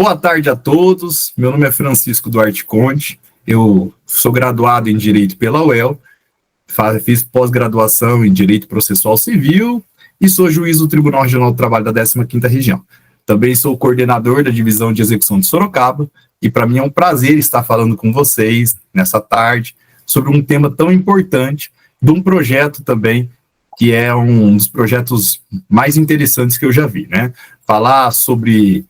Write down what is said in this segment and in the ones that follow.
Boa tarde a todos, meu nome é Francisco Duarte Conte, eu sou graduado em Direito pela UEL, fiz pós-graduação em Direito Processual Civil e sou juiz do Tribunal Regional do Trabalho da 15ª Região. Também sou coordenador da Divisão de Execução de Sorocaba e para mim é um prazer estar falando com vocês nessa tarde sobre um tema tão importante de um projeto também que é um dos projetos mais interessantes que eu já vi, né? Falar sobre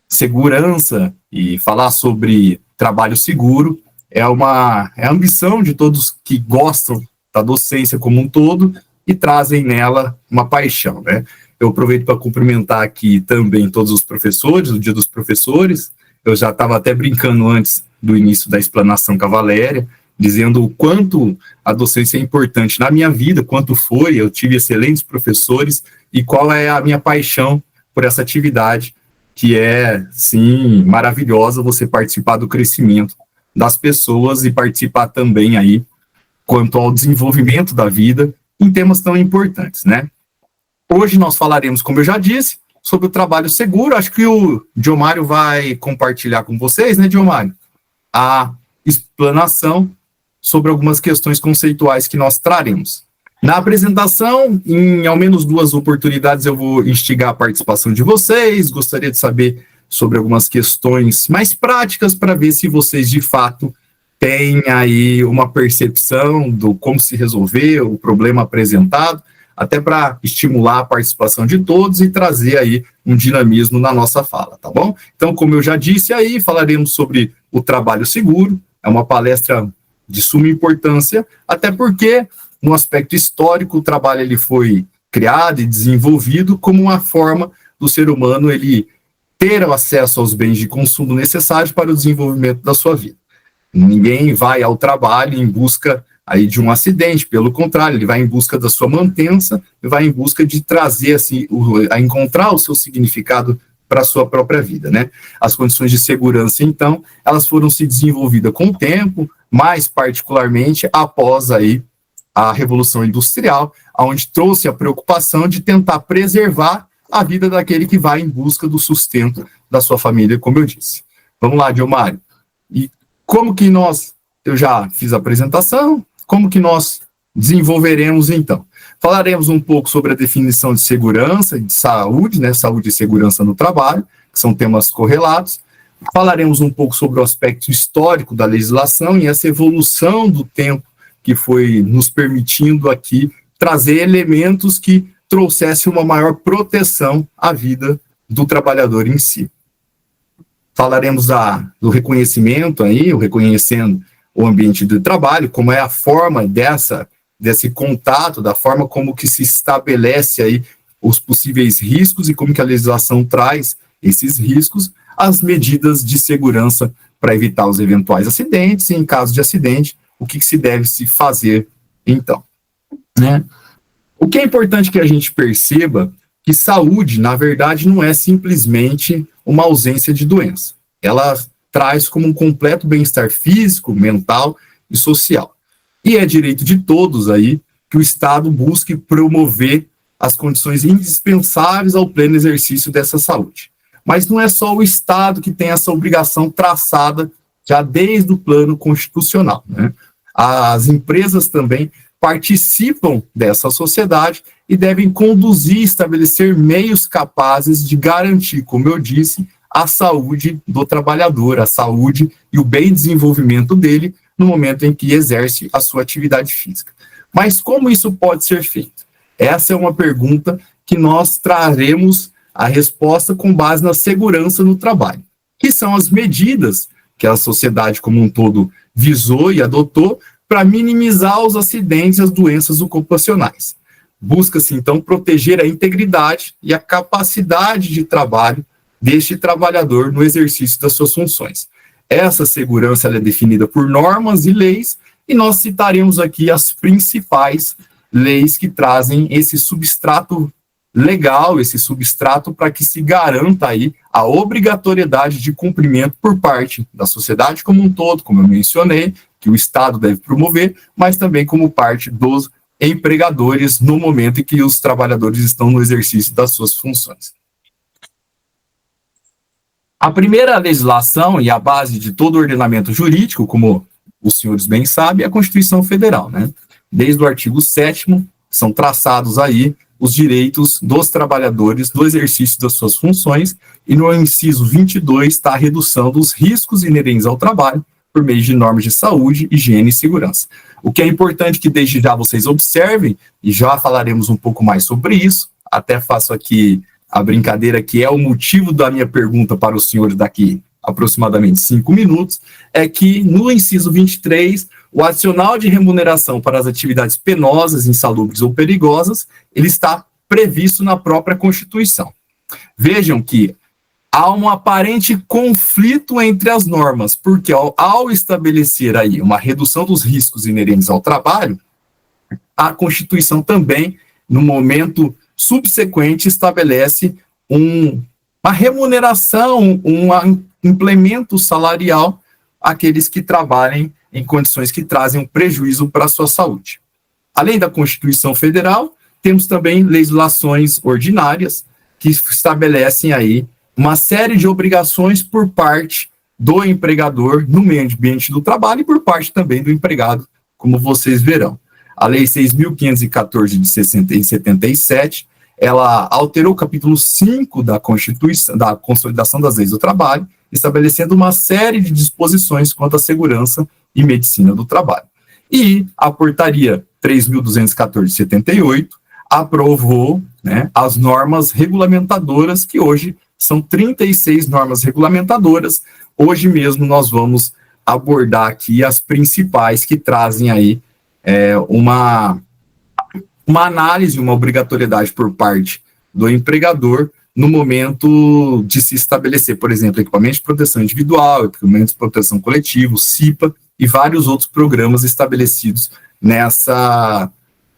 segurança e falar sobre trabalho seguro é a ambição de todos que gostam da docência como um todo e trazem nela uma paixão, né? Eu aproveito para cumprimentar aqui também todos os professores, o Dia dos Professores. Eu já estava até brincando antes do início da explanação com a Valéria, dizendo o quanto a docência é importante na minha vida, quanto foi, eu tive excelentes professores e qual é a minha paixão por essa atividade, que é, sim, maravilhosa você participar do crescimento das pessoas e participar também aí quanto ao desenvolvimento da vida em temas tão importantes, né? Hoje nós falaremos, como eu já disse, sobre o trabalho seguro. Acho que o Diomário vai compartilhar com vocês, né, Diomário, a explanação sobre algumas questões conceituais que nós traremos. Na apresentação, em ao menos 2 oportunidades, eu vou instigar a participação de vocês, gostaria de saber sobre algumas questões mais práticas para ver se vocês, de fato, têm aí uma percepção do como se resolver o problema apresentado, até para estimular a participação de todos e trazer aí um dinamismo na nossa fala, tá bom? Então, como eu já disse aí, falaremos sobre o trabalho seguro, é uma palestra de suma importância, até porque, no aspecto histórico, o trabalho ele foi criado e desenvolvido como uma forma do ser humano ele ter acesso aos bens de consumo necessários para o desenvolvimento da sua vida. Ninguém vai ao trabalho em busca aí de um acidente, pelo contrário, ele vai em busca da sua mantença, vai em busca de trazer, assim, a encontrar o seu significado para a sua própria vida, né? As condições de segurança, então, elas foram se desenvolvidas com o tempo, mais particularmente após aí a Revolução Industrial, onde trouxe a preocupação de tentar preservar a vida daquele que vai em busca do sustento da sua família, como eu disse. Vamos lá, Diomário. E como que eu já fiz a apresentação, como que nós desenvolveremos então? Falaremos um pouco sobre a definição de segurança e de saúde, né, saúde e segurança no trabalho, que são temas correlatos. Falaremos um pouco sobre o aspecto histórico da legislação e essa evolução do tempo que foi nos permitindo aqui trazer elementos que trouxessem uma maior proteção à vida do trabalhador em si. Falaremos do reconhecimento aí, o reconhecendo o ambiente do trabalho, como é a forma desse contato, da forma como que se estabelece aí os possíveis riscos e como que a legislação traz esses riscos, as medidas de segurança para evitar os eventuais acidentes e, em caso de acidente, o que se deve se fazer, então, né? O que é importante que a gente perceba que saúde, na verdade, não é simplesmente uma ausência de doença. Ela traz como um completo bem-estar físico, mental e social. E é direito de todos aí que o Estado busque promover as condições indispensáveis ao pleno exercício dessa saúde. Mas não é só o Estado que tem essa obrigação traçada já desde o plano constitucional, né? As empresas também participam dessa sociedade e devem conduzir e estabelecer meios capazes de garantir, como eu disse, a saúde do trabalhador, a saúde e o bem desenvolvimento dele no momento em que exerce a sua atividade física. Mas como isso pode ser feito? Essa é uma pergunta que nós traremos a resposta com base na segurança no trabalho, que são as medidas que a sociedade como um todo visou e adotou para minimizar os acidentes e as doenças ocupacionais. Busca-se, então, proteger a integridade e a capacidade de trabalho deste trabalhador no exercício das suas funções. Essa segurança ela é definida por normas e leis, e nós citaremos aqui as principais leis que trazem esse substrato legal, esse substrato para que se garanta aí a obrigatoriedade de cumprimento por parte da sociedade como um todo, como eu mencionei, que o Estado deve promover, mas também como parte dos empregadores no momento em que os trabalhadores estão no exercício das suas funções. A primeira legislação e a base de todo o ordenamento jurídico, como os senhores bem sabem, é a Constituição Federal, né? Desde o artigo 7º, são traçados aí os direitos dos trabalhadores do exercício das suas funções, e no inciso 22 está a redução dos riscos inerentes ao trabalho por meio de normas de saúde, higiene e segurança. O que é importante que desde já vocês observem, e já falaremos um pouco mais sobre isso, até faço aqui a brincadeira que é o motivo da minha pergunta para os senhores daqui aproximadamente 5 minutos, é que no inciso 23, o adicional de remuneração para as atividades penosas, insalubres ou perigosas, ele está previsto na própria Constituição. Vejam que há um aparente conflito entre as normas, porque ao estabelecer aí uma redução dos riscos inerentes ao trabalho, a Constituição também, no momento subsequente, estabelece uma remuneração, um implemento salarial àqueles que trabalhem em condições que trazem um prejuízo para a sua saúde. Além da Constituição Federal, temos também legislações ordinárias que estabelecem aí uma série de obrigações por parte do empregador no meio ambiente do trabalho e por parte também do empregado, como vocês verão. A Lei 6.514 de 77, ela alterou o capítulo 5 da Constituição, da Consolidação das Leis do Trabalho, estabelecendo uma série de disposições quanto à segurança e medicina do trabalho. E a Portaria 3.214 de 78 aprovou, né, as normas regulamentadoras, que hoje são 36 normas regulamentadoras. Hoje mesmo nós vamos abordar aqui as principais que trazem aí uma análise, uma obrigatoriedade por parte do empregador no momento de se estabelecer, por exemplo, equipamento de proteção individual, equipamento de proteção coletivo, CIPA e vários outros programas estabelecidos nessas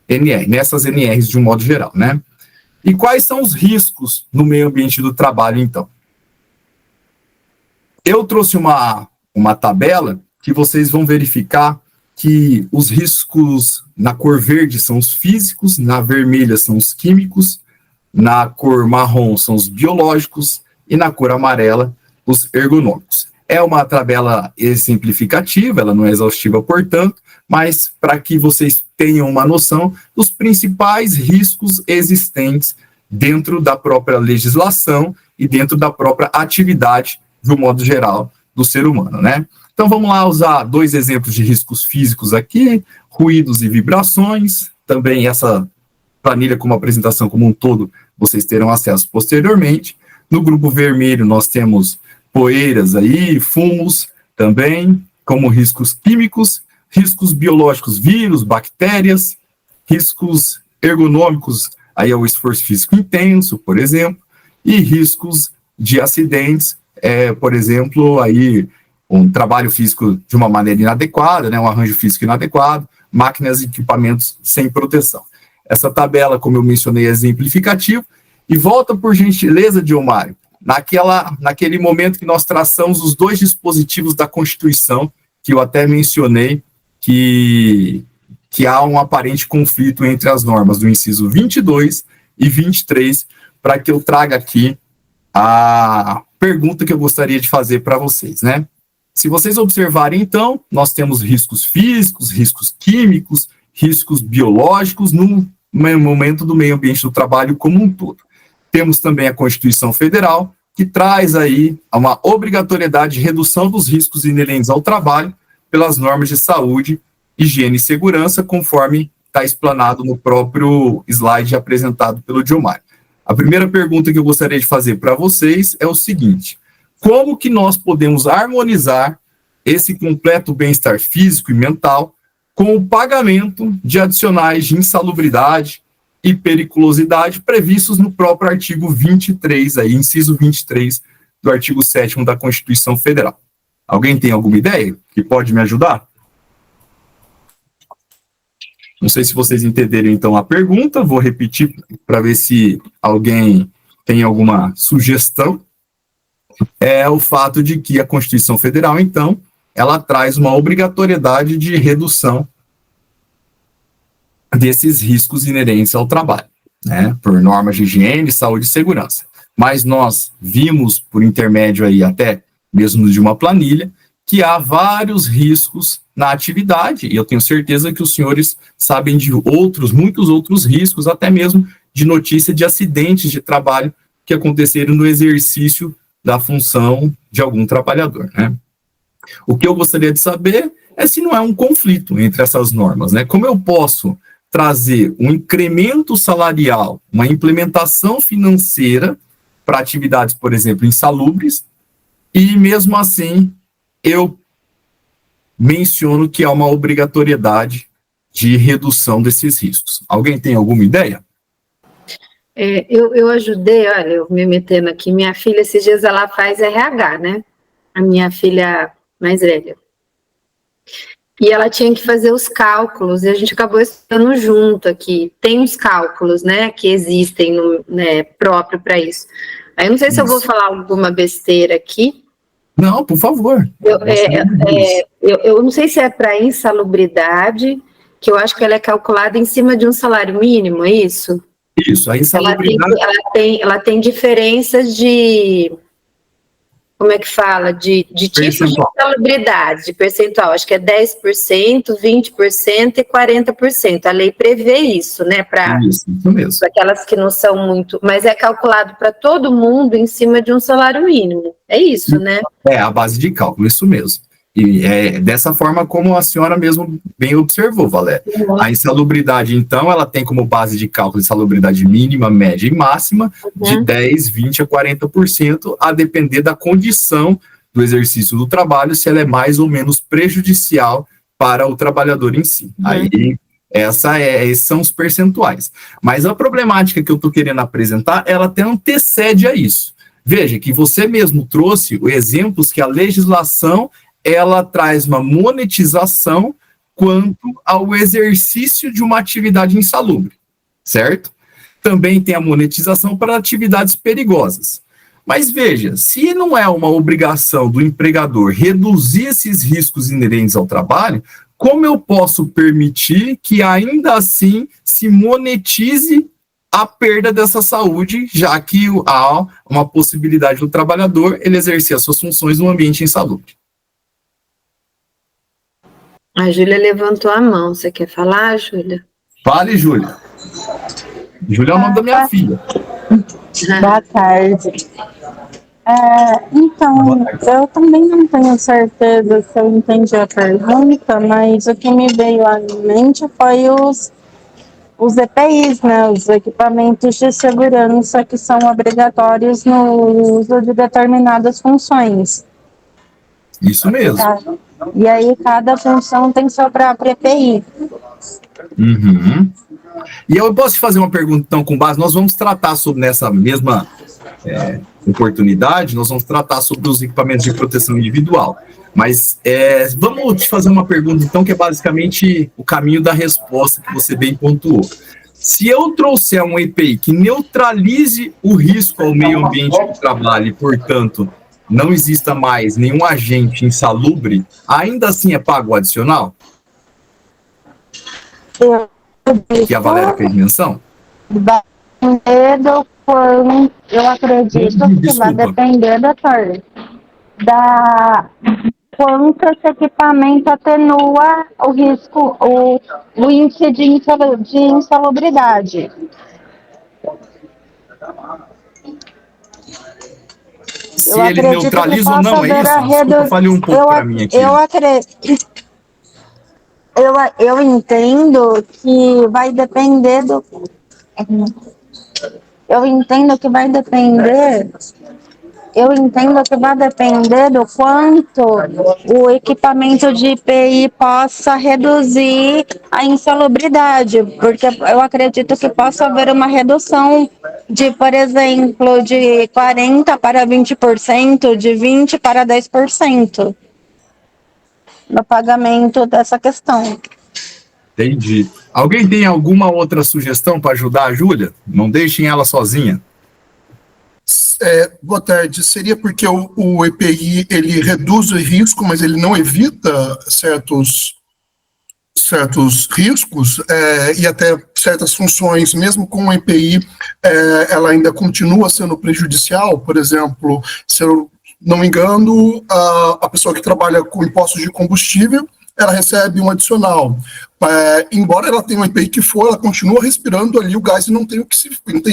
NRs de um modo geral, né? E quais são os riscos no meio ambiente do trabalho, então? Eu trouxe uma tabela que vocês vão verificar que os riscos na cor verde são os físicos, na vermelha são os químicos, na cor marrom são os biológicos e na cor amarela os ergonômicos. É uma tabela exemplificativa, ela não é exaustiva, portanto, mas para que vocês tenham uma noção dos principais riscos existentes dentro da própria legislação e dentro da própria atividade, de um modo geral, do ser humano, né? Então, vamos lá usar 2 exemplos de riscos físicos aqui, ruídos e vibrações. Também essa planilha como apresentação como um todo, vocês terão acesso posteriormente. No grupo vermelho, nós temos poeiras aí, fumos também, como riscos químicos, riscos biológicos, vírus, bactérias, riscos ergonômicos, aí é o esforço físico intenso, por exemplo, e riscos de acidentes, por exemplo, aí um trabalho físico de uma maneira inadequada, né, um arranjo físico inadequado, máquinas e equipamentos sem proteção. Essa tabela, como eu mencionei, é exemplificativa, e volta por gentileza, Diomário, naquele momento que nós traçamos os 2 dispositivos da Constituição, que eu até mencionei, que há um aparente conflito entre as normas do inciso 22 e 23, para que eu traga aqui a pergunta que eu gostaria de fazer para vocês, né? Se vocês observarem, então, nós temos riscos físicos, riscos químicos, riscos biológicos no momento do meio ambiente do trabalho como um todo. Temos também a Constituição Federal, que traz aí uma obrigatoriedade de redução dos riscos inerentes ao trabalho pelas normas de saúde, higiene e segurança, conforme está explanado no próprio slide apresentado pelo Diomário. A primeira pergunta que eu gostaria de fazer para vocês é o seguinte: como que nós podemos harmonizar esse completo bem-estar físico e mental com o pagamento de adicionais de insalubridade e periculosidade previstos no próprio artigo 23, aí, inciso 23 do artigo 7º da Constituição Federal? Alguém tem alguma ideia que pode me ajudar? Não sei se vocês entenderam, então, a pergunta. Vou repetir para ver se alguém tem alguma sugestão. É o fato de que a Constituição Federal, então, ela traz uma obrigatoriedade de redução desses riscos inerentes ao trabalho, né, por normas de higiene, saúde e segurança. mas nós vimos por intermédio aí até mesmo de uma planilha, que há vários riscos na atividade, e eu tenho certeza que os senhores sabem de outros, muitos outros riscos, até mesmo de notícia de acidentes de trabalho que aconteceram no exercício da função de algum trabalhador, né? O que eu gostaria de saber é se não é um conflito entre essas normas, né? Como eu posso trazer um incremento salarial, uma implementação financeira para atividades, por exemplo, insalubres, e mesmo assim eu menciono que há uma obrigatoriedade de redução desses riscos. Alguém tem alguma ideia? Eu ajudei, olha, eu me metendo aqui, minha filha, esses dias ela faz RH, né? A minha filha mais velha. E ela tinha que fazer os cálculos, e a gente acabou estudando junto aqui. Tem uns cálculos, né, que existem né, próprio para isso. Aí eu não sei se eu vou falar alguma besteira aqui. Não, por favor. Eu não sei se é para insalubridade, que eu acho que ela é calculada em cima de um salário mínimo, é isso? Isso, a insalubridade... Ela tem diferenças de... Como é que fala? De tipos de insalubridade, de percentual. Acho que é 10%, 20% e 40%. A lei prevê isso, né? Para aquelas que não são muito... Mas é calculado para todo mundo em cima de um salário mínimo. É isso, né? É, a base de cálculo, isso mesmo. E é dessa forma como a senhora mesmo bem observou, Valéria. A insalubridade, então, ela tem como base de cálculo insalubridade mínima, média e máxima de 10, 20 a 40%, a depender da condição do exercício do trabalho, se ela é mais ou menos prejudicial para o trabalhador em si. Aí, esses são os percentuais. Mas a problemática que eu estou querendo apresentar, ela até antecede a isso. Veja que você mesmo trouxe exemplos que a legislação ela traz uma monetização quanto ao exercício de uma atividade insalubre, certo? Também tem a monetização para atividades perigosas. Mas veja, se não é uma obrigação do empregador reduzir esses riscos inerentes ao trabalho, como eu posso permitir que ainda assim se monetize a perda dessa saúde, já que há uma possibilidade do trabalhador ele exercer as suas funções no ambiente insalubre? A Júlia levantou a mão. Você quer falar, Júlia? Fale, Júlia. Júlia é o nome da minha filha. Boa tarde. Então, eu também não tenho certeza se eu entendi a pergunta, mas o que me veio à mente foi os EPIs, né, os equipamentos de segurança que são obrigatórios no uso de determinadas funções. Isso mesmo. E aí cada função tem sua própria EPI. E eu posso te fazer uma pergunta, então, com base, nós vamos tratar sobre nessa mesma oportunidade, nós vamos tratar sobre os equipamentos de proteção individual. Mas vamos te fazer uma pergunta, então, que é basicamente o caminho da resposta que você bem pontuou. Se eu trouxer um EPI que neutralize o risco ao meio ambiente do trabalho e, portanto, não exista mais nenhum agente insalubre, ainda assim é pago o adicional? Que a Valéria fez menção? Eu acredito que vai depender, doutor, quanto esse equipamento atenua o risco, o índice de insalubridade. Se ele neutraliza ou não, é isso? Desculpa, falhei um pouco para mim aqui. Eu entendo que vai depender do... Eu entendo que vai depender do quanto o equipamento de IPI possa reduzir a insalubridade, porque eu acredito que possa haver uma redução de, por exemplo, de 40% para 20%, de 20% para 10% no pagamento dessa questão. Entendi. Alguém tem alguma outra sugestão para ajudar a Júlia? Não deixem ela sozinha. Boa tarde. Seria porque o EPI ele reduz o risco, mas ele não evita certos certos riscos e até certas funções, mesmo com o EPI, ela ainda continua sendo prejudicial. Por exemplo, se eu não me engano, a pessoa que trabalha com impostos de combustível, ela recebe um adicional. Embora ela tenha um EPI que ela continua respirando ali o gás e não tem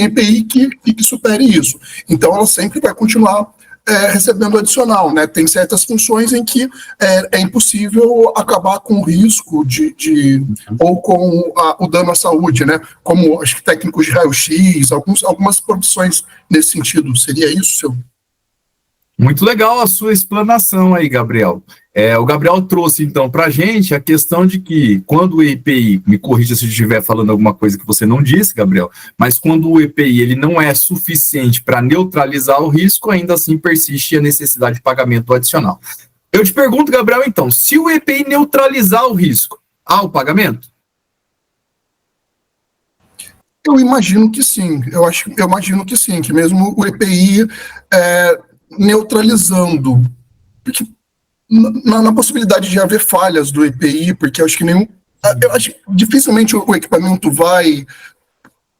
EPI que supere isso. Então, ela sempre vai continuar recebendo adicional, né? Tem certas funções em que é impossível acabar com o risco ou com o dano à saúde, né? Como, acho que técnicos de raio-x, algumas profissões nesse sentido. Seria isso, seu? Muito legal a sua explanação aí, Gabriel. O Gabriel trouxe, então, para a gente a questão de que quando o EPI, me corrija se eu estiver falando alguma coisa que você não disse, Gabriel, mas quando o EPI ele não é suficiente para neutralizar o risco, ainda assim persiste a necessidade de pagamento adicional. Eu te pergunto, Gabriel, então, se o EPI neutralizar o risco, há o pagamento? Eu imagino que sim. Eu imagino que sim, que mesmo o EPI neutralizando, porque na possibilidade de haver falhas do EPI, porque eu acho que dificilmente o equipamento vai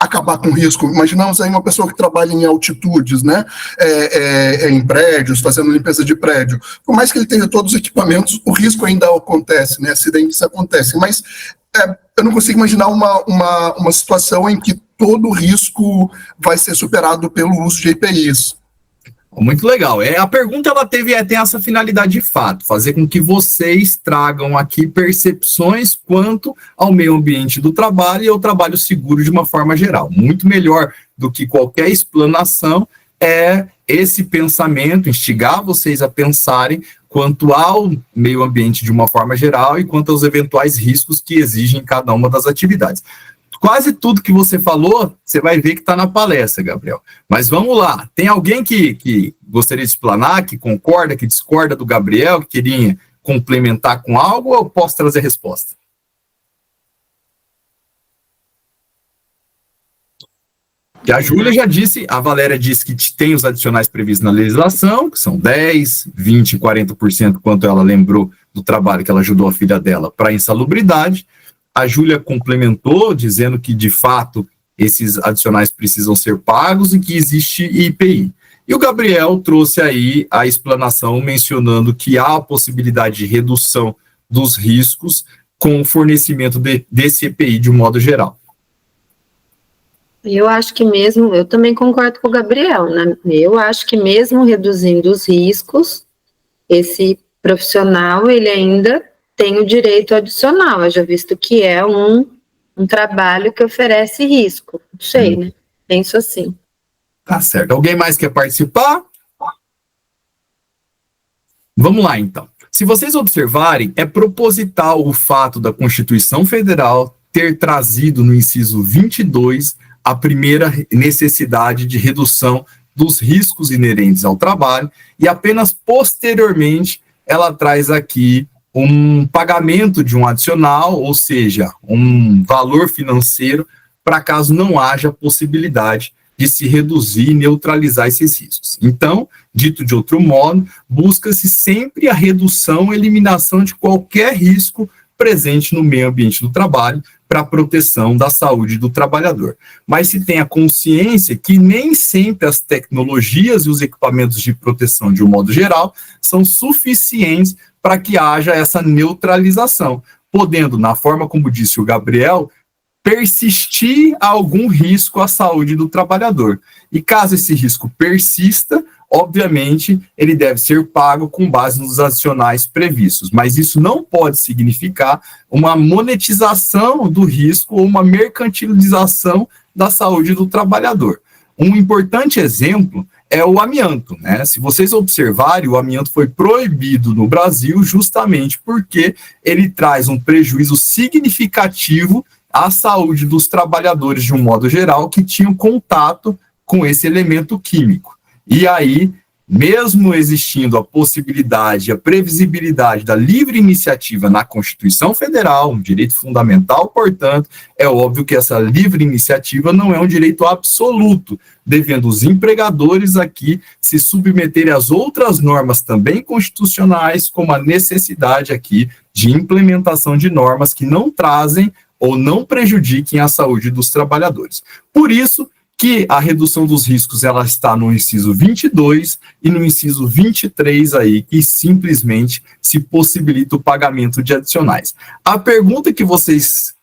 acabar com risco. Imaginamos aí uma pessoa que trabalha em altitudes, né, em prédios, fazendo limpeza de prédio. Por mais que ele tenha todos os equipamentos, o risco ainda acontece, né, acidentes acontecem, mas eu não consigo imaginar uma situação em que todo o risco vai ser superado pelo uso de EPIs. Muito legal. A pergunta ela tem essa finalidade de fato, fazer com que vocês tragam aqui percepções quanto ao meio ambiente do trabalho e ao trabalho seguro de uma forma geral. Muito melhor do que qualquer explanação é esse pensamento, instigar vocês a pensarem quanto ao meio ambiente de uma forma geral e quanto aos eventuais riscos que exigem cada uma das atividades. Quase tudo que você falou, você vai ver que está na palestra, Gabriel. Mas vamos lá. Tem alguém que gostaria de explanar, que concorda, que discorda do Gabriel, que queria complementar com algo, ou eu posso trazer a resposta? Que a Júlia já disse, a Valéria disse que tem os adicionais previstos na legislação, que são 10%, 20% e 40%, quanto ela lembrou do trabalho que ela ajudou a filha dela para a insalubridade. A Júlia complementou, dizendo que, de fato, esses adicionais precisam ser pagos e que existe IPI. E o Gabriel trouxe aí a explanação, mencionando que há a possibilidade de redução dos riscos com o fornecimento desse EPI de um modo geral. Eu acho que mesmo, eu também concordo com o Gabriel, né? Eu acho que mesmo reduzindo os riscos, esse profissional, ele ainda tem o direito adicional, haja visto que é um trabalho que oferece risco. Não sei, né? Penso assim. Tá certo. Alguém mais quer participar? Vamos lá, então. Se vocês observarem, é proposital o fato da Constituição Federal ter trazido no inciso 22 a primeira necessidade de redução dos riscos inerentes ao trabalho e apenas posteriormente ela traz aqui um pagamento de um adicional, ou seja, um valor financeiro, para caso não haja possibilidade de se reduzir e neutralizar esses riscos. Então, dito de outro modo, busca-se sempre a redução e eliminação de qualquer risco presente no meio ambiente do trabalho para a proteção da saúde do trabalhador. Mas se tem a consciência que nem sempre as tecnologias e os equipamentos de proteção, de um modo geral, são suficientes para que haja essa neutralização, podendo, na forma como disse o Gabriel, persistir algum risco à saúde do trabalhador. E caso esse risco persista, obviamente, ele deve ser pago com base nos adicionais previstos, mas isso não pode significar uma monetização do risco ou uma mercantilização da saúde do trabalhador. Um importante exemplo é o amianto, né? Se vocês observarem, o amianto foi proibido no Brasil justamente porque ele traz um prejuízo significativo à saúde dos trabalhadores de um modo geral que tinham contato com esse elemento químico. E aí mesmo existindo a possibilidade, a previsibilidade da livre iniciativa na Constituição Federal, um direito fundamental, portanto, é óbvio que essa livre iniciativa não é um direito absoluto, devendo os empregadores aqui se submeterem às outras normas também constitucionais, como a necessidade aqui de implementação de normas que não trazem ou não prejudiquem a saúde dos trabalhadores. Por isso, que a redução dos riscos ela está no inciso 22 e no inciso 23 aí, que simplesmente se possibilita o pagamento de adicionais. A pergunta que vocês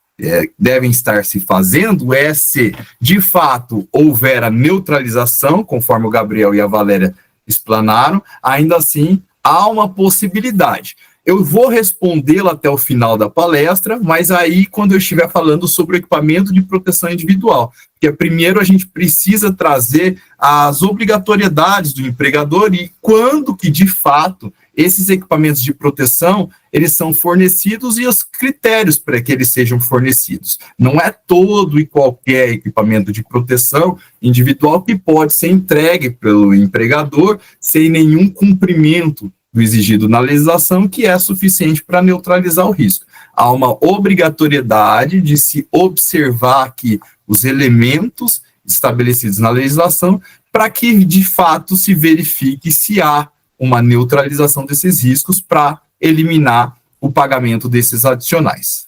devem estar se fazendo é se, de fato, houver a neutralização, conforme o Gabriel e a Valéria explanaram, ainda assim, há uma possibilidade. Eu vou respondê-la até o final da palestra, mas aí quando eu estiver falando sobre o equipamento de proteção individual, porque primeiro a gente precisa trazer as obrigatoriedades do empregador e quando que, de fato, esses equipamentos de proteção, eles são fornecidos e os critérios para que eles sejam fornecidos. Não é todo e qualquer equipamento de proteção individual que pode ser entregue pelo empregador sem nenhum cumprimento do exigido na legislação, que é suficiente para neutralizar o risco. Há uma obrigatoriedade de se observar aqui os elementos estabelecidos na legislação para que, de fato, se verifique se há uma neutralização desses riscos para eliminar o pagamento desses adicionais.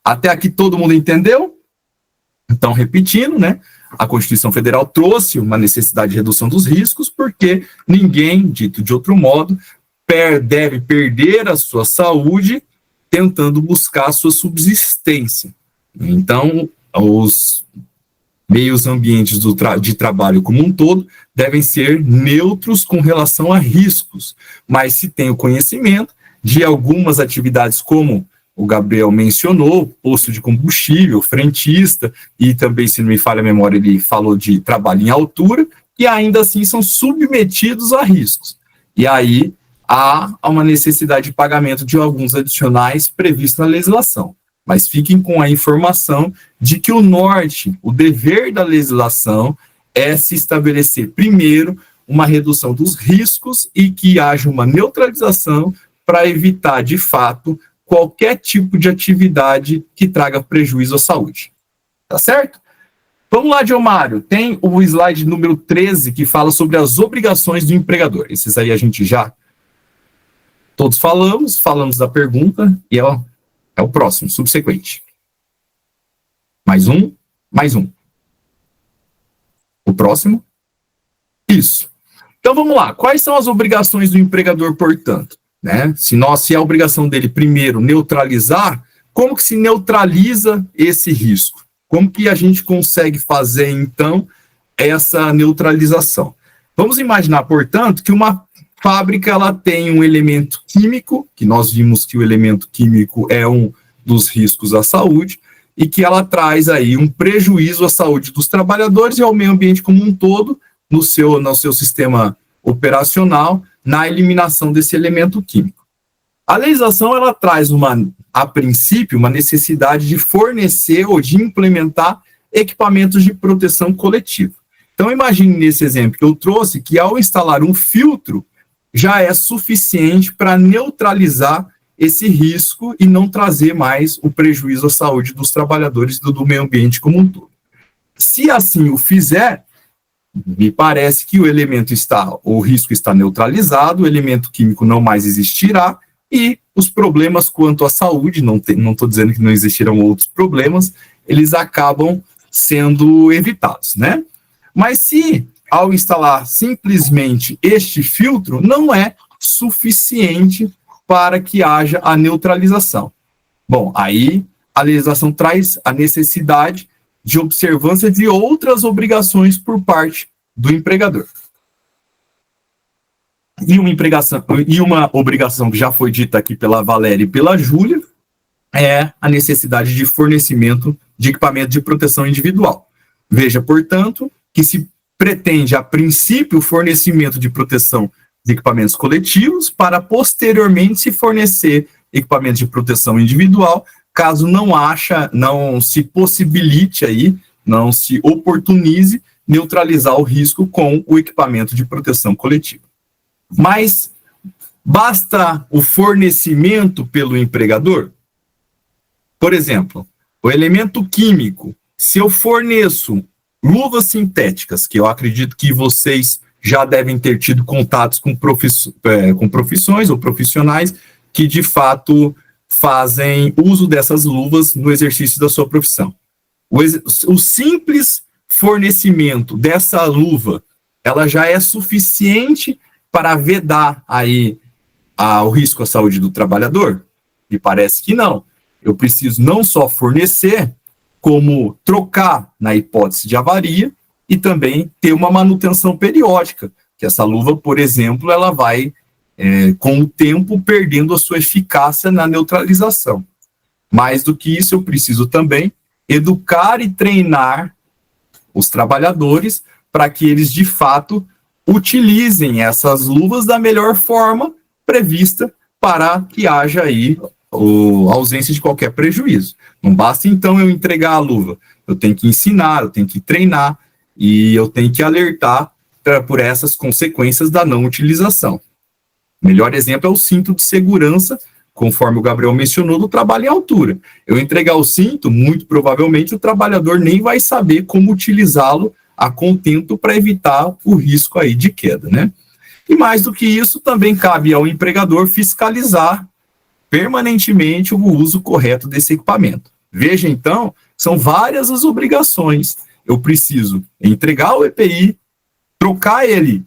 Até aqui todo mundo entendeu? Então, repetindo, né? A Constituição Federal trouxe uma necessidade de redução dos riscos porque ninguém, dito de outro modo, deve perder a sua saúde tentando buscar a sua subsistência. Então, os meios ambientes de trabalho como um todo devem ser neutros com relação a riscos, mas se tem o conhecimento de algumas atividades como o Gabriel mencionou, posto de combustível, frentista, e também, se não me falha a memória, ele falou de trabalho em altura, e ainda assim são submetidos a riscos. E aí, há uma necessidade de pagamento de alguns adicionais previstos na legislação. Mas fiquem com a informação de que o norte, o dever da legislação é se estabelecer, primeiro, uma redução dos riscos e que haja uma neutralização para evitar, de fato, qualquer tipo de atividade que traga prejuízo à saúde. Tá certo? Vamos lá, Diomário. Tem o slide número 13 que fala sobre as obrigações do empregador. Esses aí a gente já todos falamos da pergunta e é o próximo, subsequente. Mais um. O próximo. Isso. Então vamos lá. Quais são as obrigações do empregador, portanto? Né? Se é a obrigação dele, primeiro, neutralizar, como que se neutraliza esse risco? Como que a gente consegue fazer, então, essa neutralização? Vamos imaginar, portanto, que uma fábrica ela tem um elemento químico, que nós vimos que o elemento químico é um dos riscos à saúde, e que ela traz aí um prejuízo à saúde dos trabalhadores e ao meio ambiente como um todo, no seu sistema operacional, na eliminação desse elemento químico. A legislação ela traz, a princípio, uma necessidade de fornecer ou de implementar equipamentos de proteção coletiva. Então, imagine nesse exemplo que eu trouxe que ao instalar um filtro, já é suficiente para neutralizar esse risco e não trazer mais o prejuízo à saúde dos trabalhadores do meio ambiente como um todo. Se assim o fizer, me parece que o risco está neutralizado, o elemento químico não mais existirá e os problemas quanto à saúde, não estou dizendo que não existirão outros problemas, eles acabam sendo evitados, né? Mas se ao instalar simplesmente este filtro, não é suficiente para que haja a neutralização. Bom, aí a legislação traz a necessidade de observância de outras obrigações por parte do empregador. E uma obrigação que já foi dita aqui pela Valéria e pela Júlia é a necessidade de fornecimento de equipamento de proteção individual. Veja, portanto, que se pretende, a princípio, o fornecimento de proteção de equipamentos coletivos para, posteriormente, se fornecer equipamentos de proteção individual, caso não se possibilite aí, não se oportunize neutralizar o risco com o equipamento de proteção coletiva. Mas basta o fornecimento pelo empregador? Por exemplo, o elemento químico, se eu forneço luvas sintéticas, que eu acredito que vocês já devem ter tido contatos com profissões ou profissionais que, de fato, fazem uso dessas luvas no exercício da sua profissão. O simples fornecimento dessa luva, ela já é suficiente para vedar aí o risco à saúde do trabalhador? Me parece que não. Eu preciso não só fornecer, como trocar na hipótese de avaria e também ter uma manutenção periódica, que essa luva, por exemplo, ela vai, com o tempo, perdendo a sua eficácia na neutralização. Mais do que isso, eu preciso também educar e treinar os trabalhadores para que eles, de fato, utilizem essas luvas da melhor forma prevista para que haja aí a ausência de qualquer prejuízo. Não basta, então, eu entregar a luva. Eu tenho que ensinar, eu tenho que treinar e eu tenho que alertar por essas consequências da não utilização. O melhor exemplo é o cinto de segurança, conforme o Gabriel mencionou, do trabalho em altura. Eu entregar o cinto, muito provavelmente o trabalhador nem vai saber como utilizá-lo a contento para evitar o risco aí de queda, né? E mais do que isso, também cabe ao empregador fiscalizar permanentemente o uso correto desse equipamento. Veja, então, são várias as obrigações. Eu preciso entregar o EPI, trocar ele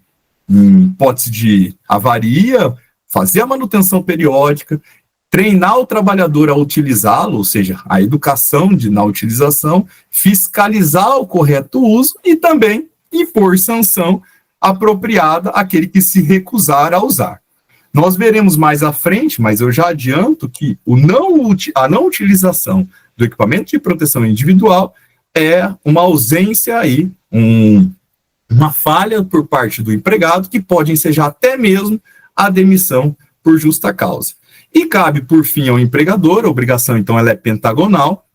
em hipótese de avaria, fazer a manutenção periódica, treinar o trabalhador a utilizá-lo, ou seja, a educação na utilização, fiscalizar o correto uso e também impor sanção apropriada àquele que se recusar a usar. Nós veremos mais à frente, mas eu já adianto que a não utilização do equipamento de proteção individual é uma ausência aí, uma falha por parte do empregado, que pode ensejar até mesmo a demissão por justa causa. E cabe, por fim, ao empregador, a obrigação, então, ela é pentagonal,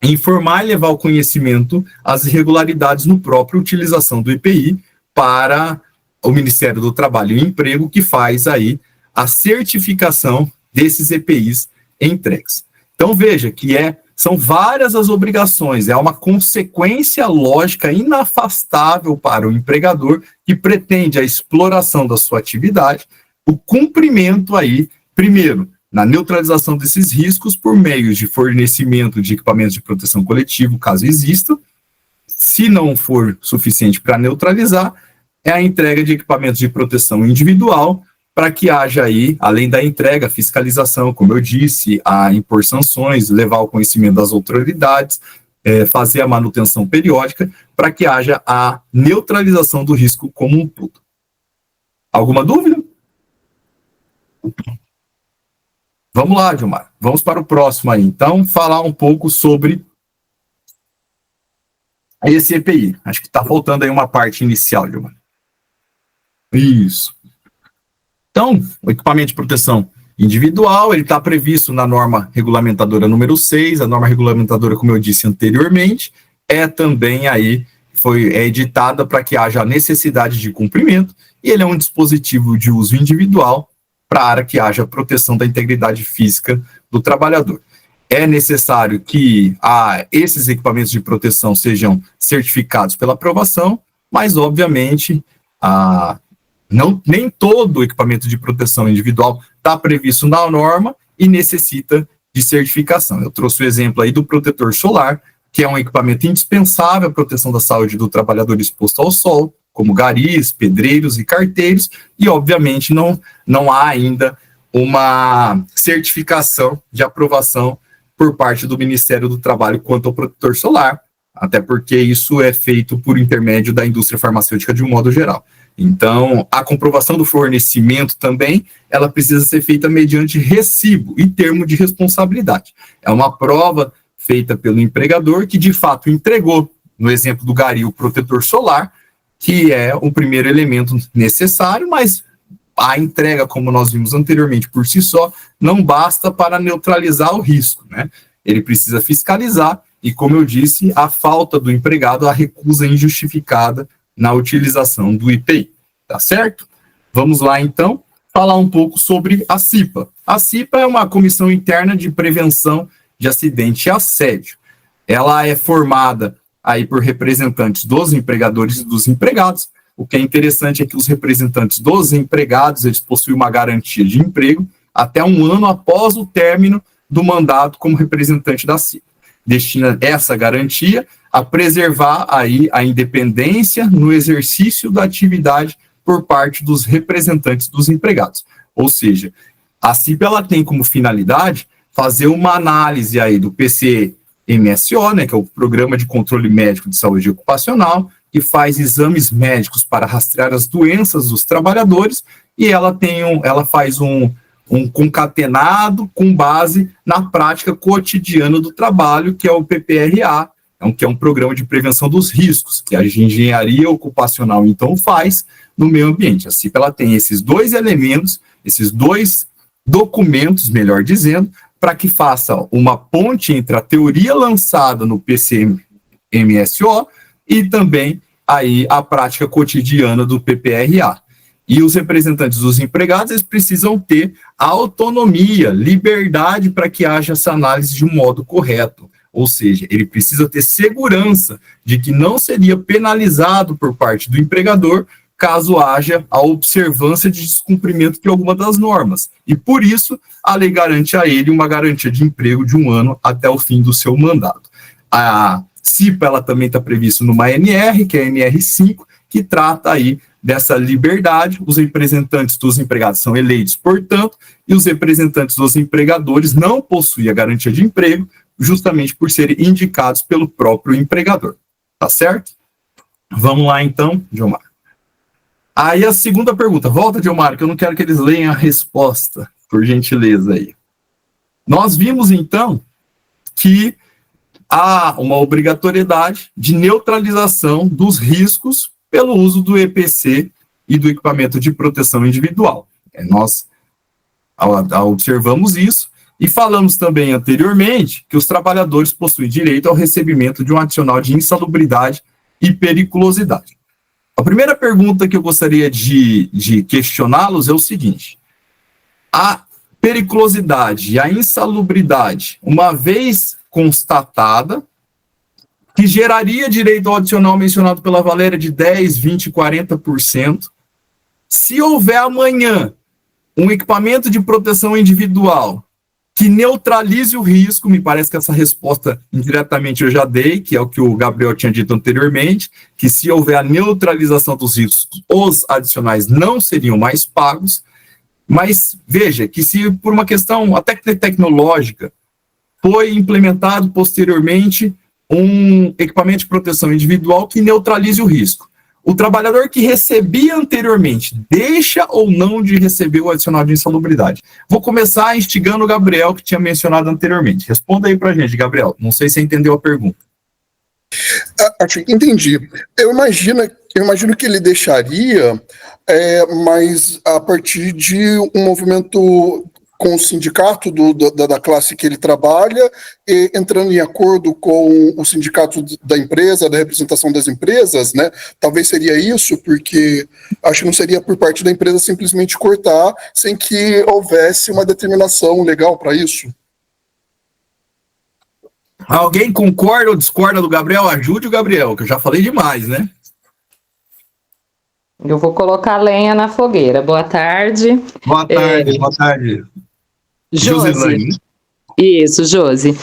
informar e levar ao conhecimento as irregularidades no próprio utilização do EPI para o Ministério do Trabalho e Emprego, que faz aí a certificação desses EPIs entregues. Então, veja que são várias as obrigações, é uma consequência lógica inafastável para o empregador que pretende a exploração da sua atividade, o cumprimento aí, primeiro, na neutralização desses riscos por meio de fornecimento de equipamentos de proteção coletiva, caso exista. Se não for suficiente para neutralizar, é a entrega de equipamentos de proteção individual, para que haja aí, além da entrega, fiscalização, como eu disse, a impor sanções, levar ao conhecimento das autoridades, fazer a manutenção periódica, para que haja a neutralização do risco como um todo. Alguma dúvida? Vamos lá, Dilmar. Vamos para o próximo aí. Então, falar um pouco sobre esse EPI. Acho que está faltando aí uma parte inicial, Dilmar. Isso. Então, o equipamento de proteção individual, ele está previsto na norma regulamentadora número 6, a norma regulamentadora, como eu disse anteriormente, também aí, é editada para que haja a necessidade de cumprimento, e ele é um dispositivo de uso individual para que haja proteção da integridade física do trabalhador. É necessário que esses equipamentos de proteção sejam certificados pela aprovação, mas, obviamente, nem todo equipamento de proteção individual está previsto na norma e necessita de certificação. Eu trouxe o exemplo aí do protetor solar, que é um equipamento indispensável à proteção da saúde do trabalhador exposto ao sol, como garis, pedreiros e carteiros, e obviamente não há ainda uma certificação de aprovação por parte do Ministério do Trabalho quanto ao protetor solar, até porque isso é feito por intermédio da indústria farmacêutica de um modo geral. Então, a comprovação do fornecimento também, ela precisa ser feita mediante recibo e termo de responsabilidade. É uma prova feita pelo empregador que, de fato, entregou, no exemplo do gari, o protetor solar, que é o primeiro elemento necessário, mas a entrega, como nós vimos anteriormente, por si só, não basta para neutralizar o risco, né? Ele precisa fiscalizar e, como eu disse, a falta do empregado, a recusa injustificada na utilização do IPI, tá certo? Vamos lá, então, falar um pouco sobre a CIPA. A CIPA é uma comissão interna de prevenção de acidente e assédio. Ela é formada aí por representantes dos empregadores e dos empregados. O que é interessante é que os representantes dos empregados, eles possuem uma garantia de emprego até um ano após o término do mandato como representante da CIPA. Destina essa garantia a preservar aí a independência no exercício da atividade por parte dos representantes dos empregados. Ou seja, a CIPA ela tem como finalidade fazer uma análise aí do PCMSO, né, que é o Programa de Controle Médico de Saúde Ocupacional, que faz exames médicos para rastrear as doenças dos trabalhadores, e ela faz um concatenado com base na prática cotidiana do trabalho, que é o PPRA, que é um programa de prevenção dos riscos, que a engenharia ocupacional, então, faz no meio ambiente. A CIPA ela tem esses dois elementos, esses dois documentos, melhor dizendo, para que faça uma ponte entre a teoria lançada no PCMSO e também aí a prática cotidiana do PPRA. E os representantes dos empregados, eles precisam ter autonomia, liberdade para que haja essa análise de um modo correto. Ou seja, ele precisa ter segurança de que não seria penalizado por parte do empregador caso haja a observância de descumprimento de alguma das normas. E, por isso, a lei garante a ele uma garantia de emprego de 1 ano até o fim do seu mandato. A CIPA ela também está prevista numa NR, que é a NR5, que trata aí dessa liberdade. Os representantes dos empregados são eleitos, portanto, e os representantes dos empregadores não possuem a garantia de emprego, justamente por serem indicados pelo próprio empregador. Tá certo? Vamos lá, então, Gilmar. Aí a segunda pergunta. Volta, Gilmar, que eu não quero que eles leiam a resposta, por gentileza aí. Nós vimos, então, que há uma obrigatoriedade de neutralização dos riscos pelo uso do EPC e do equipamento de proteção individual. Nós observamos isso e falamos também anteriormente que os trabalhadores possuem direito ao recebimento de um adicional de insalubridade e periculosidade. A primeira pergunta que eu gostaria de questioná-los é o seguinte: a periculosidade e a insalubridade, uma vez constatada, que geraria direito ao adicional mencionado pela Valéria de 10%, 20%, 40%, se houver amanhã um equipamento de proteção individual que neutralize o risco, me parece que essa resposta indiretamente eu já dei, que é o que o Gabriel tinha dito anteriormente, que se houver a neutralização dos riscos, os adicionais não seriam mais pagos, mas veja que se por uma questão até tecnológica foi implementado posteriormente um equipamento de proteção individual que neutralize o risco, o trabalhador que recebia anteriormente deixa ou não de receber o adicional de insalubridade? Vou começar instigando o Gabriel, que tinha mencionado anteriormente. Responda aí para a gente, Gabriel. Não sei se você entendeu a pergunta. Entendi. Eu imagino que ele deixaria, mas a partir de um movimento com o sindicato da classe que ele trabalha, e entrando em acordo com o sindicato da empresa, da representação das empresas, né? Talvez seria isso, porque acho que não seria por parte da empresa simplesmente cortar sem que houvesse uma determinação legal para isso. Alguém concorda ou discorda do Gabriel? Ajude o Gabriel, que eu já falei demais, né? Eu vou colocar lenha na fogueira. Boa tarde. Boa tarde, boa tarde. Josi. Isso, Josi.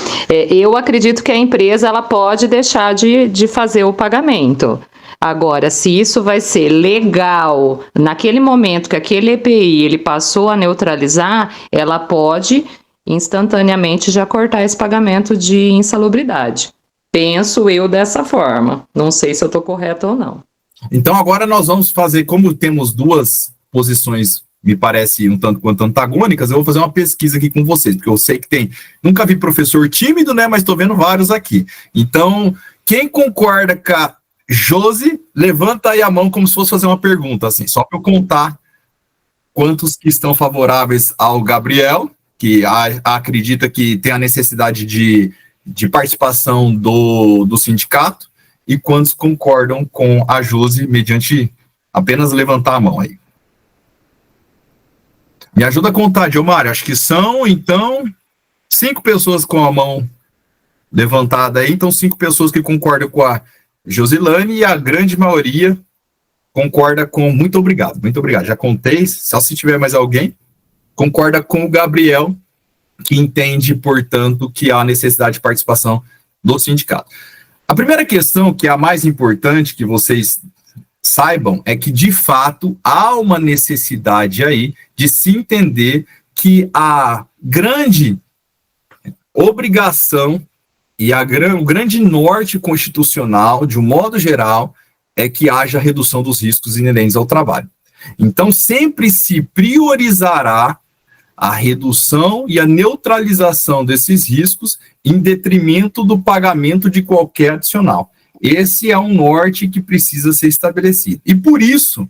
Eu acredito que a empresa ela pode deixar de fazer o pagamento. Agora, se isso vai ser legal, naquele momento que aquele EPI ele passou a neutralizar, ela pode instantaneamente já cortar esse pagamento de insalubridade. Penso eu dessa forma. Não sei se eu estou correto ou não. Então agora nós vamos fazer, como temos duas posições, me parece um tanto quanto antagônicas, eu vou fazer uma pesquisa aqui com vocês, porque eu sei que tem, nunca vi professor tímido, né, mas estou vendo vários aqui. Então, quem concorda com a Josi, levanta aí a mão como se fosse fazer uma pergunta, assim, só para eu contar quantos que estão favoráveis ao Gabriel, que acredita que tem a necessidade de participação do sindicato, e quantos concordam com a Josi, mediante apenas levantar a mão aí. Me ajuda a contar, Diomário. Acho que são, então, 5 pessoas com a mão levantada aí. Então, 5 pessoas que concordam com a Josilane e a grande maioria concorda com muito obrigado. Muito obrigado. Já contei, só se tiver mais alguém, concorda com o Gabriel, que entende, portanto, que há necessidade de participação do sindicato. A primeira questão, que é a mais importante que vocês saibam, é que, de fato, há uma necessidade aí de se entender que a grande obrigação e o grande norte constitucional, de um modo geral, é que haja redução dos riscos inerentes ao trabalho. Então, sempre se priorizará a redução e a neutralização desses riscos em detrimento do pagamento de qualquer adicional. Esse é um norte que precisa ser estabelecido. E por isso,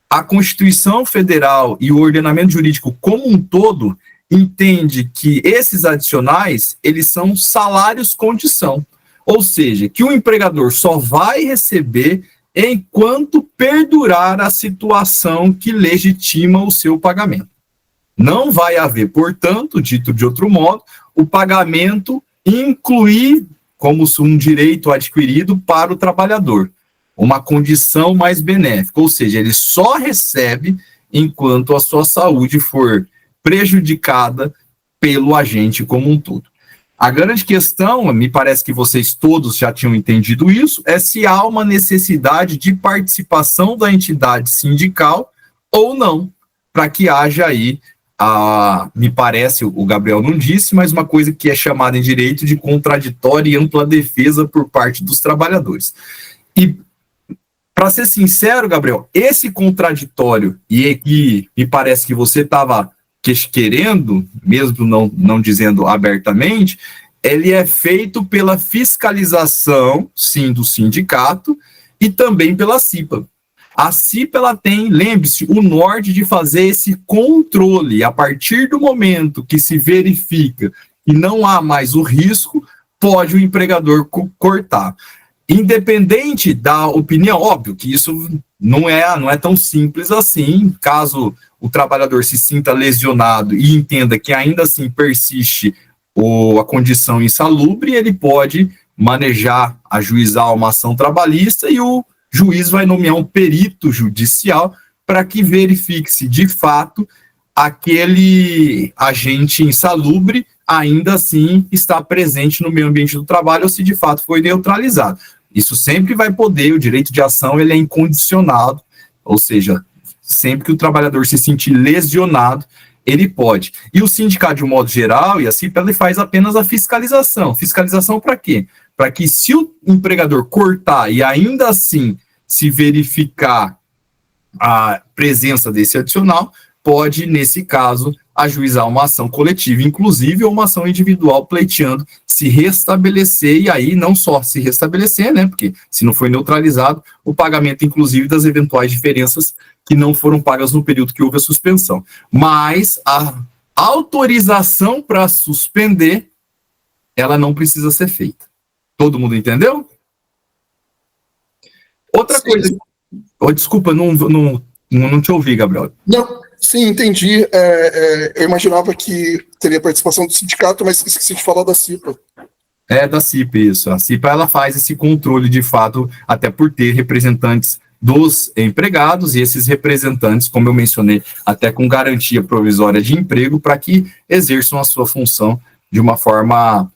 a Constituição Federal e o ordenamento jurídico como um todo entende que esses adicionais, eles são salários-condição. Ou seja, que o empregador só vai receber enquanto perdurar a situação que legitima o seu pagamento. Não vai haver, portanto, dito de outro modo, o pagamento incluir como um direito adquirido para o trabalhador, uma condição mais benéfica, ou seja, ele só recebe enquanto a sua saúde for prejudicada pelo agente como um todo. A grande questão, me parece que vocês todos já tinham entendido isso, é se há uma necessidade de participação da entidade sindical ou não, para que haja aí, me parece, o Gabriel não disse, mas uma coisa que é chamada em direito de contraditória e ampla defesa por parte dos trabalhadores. E, para ser sincero, Gabriel, esse contraditório, e me parece que você estava querendo, mesmo não dizendo abertamente, ele é feito pela fiscalização, sim, do sindicato e também pela CIPA. A CIPA, ela tem, lembre-se, o norte de fazer esse controle. A partir do momento que se verifica que não há mais o risco, pode o empregador cortar. Independente da opinião, óbvio que isso não é tão simples assim. Caso o trabalhador se sinta lesionado e entenda que ainda assim persiste a condição insalubre, ele pode manejar, ajuizar uma ação trabalhista e o juiz vai nomear um perito judicial para que verifique se de fato aquele agente insalubre ainda assim está presente no meio ambiente do trabalho ou se de fato foi neutralizado. Isso sempre vai poder, o direito de ação ele é incondicionado, ou seja, sempre que o trabalhador se sentir lesionado, ele pode. E o sindicato, de um modo geral, e a CIPA, ele faz apenas a fiscalização. Fiscalização para quê? Para que se o empregador cortar e ainda assim se verificar a presença desse adicional, pode, nesse caso, ajuizar uma ação coletiva, inclusive, ou uma ação individual pleiteando se restabelecer, e aí não só se restabelecer, né, porque se não foi neutralizado, o pagamento, inclusive, das eventuais diferenças que não foram pagas no período que houve a suspensão. Mas a autorização para suspender, ela não precisa ser feita. Todo mundo entendeu? Outra coisa... Oh, desculpa, não te ouvi, Gabriel. Não, sim, entendi. Eu imaginava que teria participação do sindicato, mas esqueci de falar da CIPA. É da CIPA, isso. A CIPA, ela faz esse controle, de fato, até por ter representantes dos empregados, e esses representantes, como eu mencionei, até com garantia provisória de emprego, para que exerçam a sua função de uma forma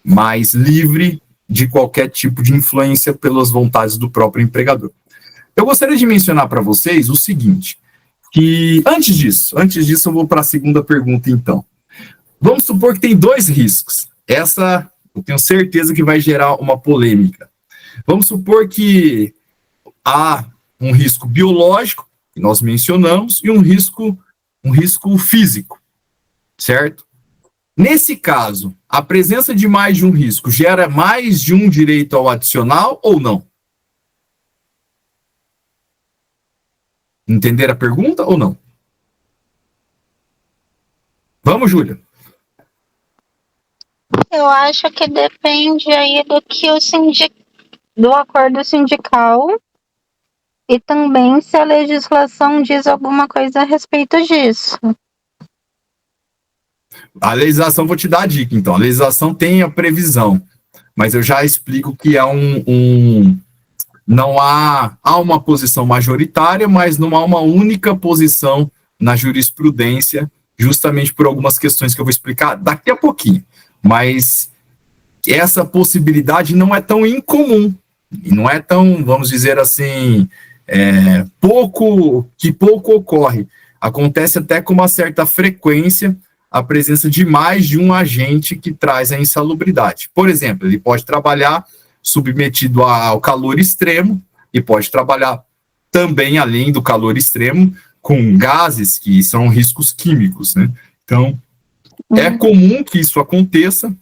mais livre de qualquer tipo de influência pelas vontades do próprio empregador. Eu gostaria de mencionar para vocês o seguinte, que antes disso eu vou para a segunda pergunta, então. Vamos supor que tem 2 riscos. Essa eu tenho certeza que vai gerar uma polêmica. Vamos supor que há um risco biológico, que nós mencionamos, e um risco físico, certo? Nesse caso, a presença de mais de um risco gera mais de um direito ao adicional ou não? Entender a pergunta ou não? Vamos, Júlia. Eu acho que depende aí do acordo sindical e também se a legislação diz alguma coisa a respeito disso. A legislação, vou te dar a dica, então. A legislação tem a previsão, mas eu já explico que é não há uma posição majoritária, mas não há uma única posição na jurisprudência, justamente por algumas questões que eu vou explicar daqui a pouquinho. Mas essa possibilidade não é tão incomum, e não é tão, vamos dizer assim, pouco ocorre. Acontece até com uma certa frequência a presença de mais de um agente que traz a insalubridade. Por exemplo, ele pode trabalhar submetido ao calor extremo e pode trabalhar também, além do calor extremo, com gases que são riscos químicos, né? Então, é comum que isso aconteça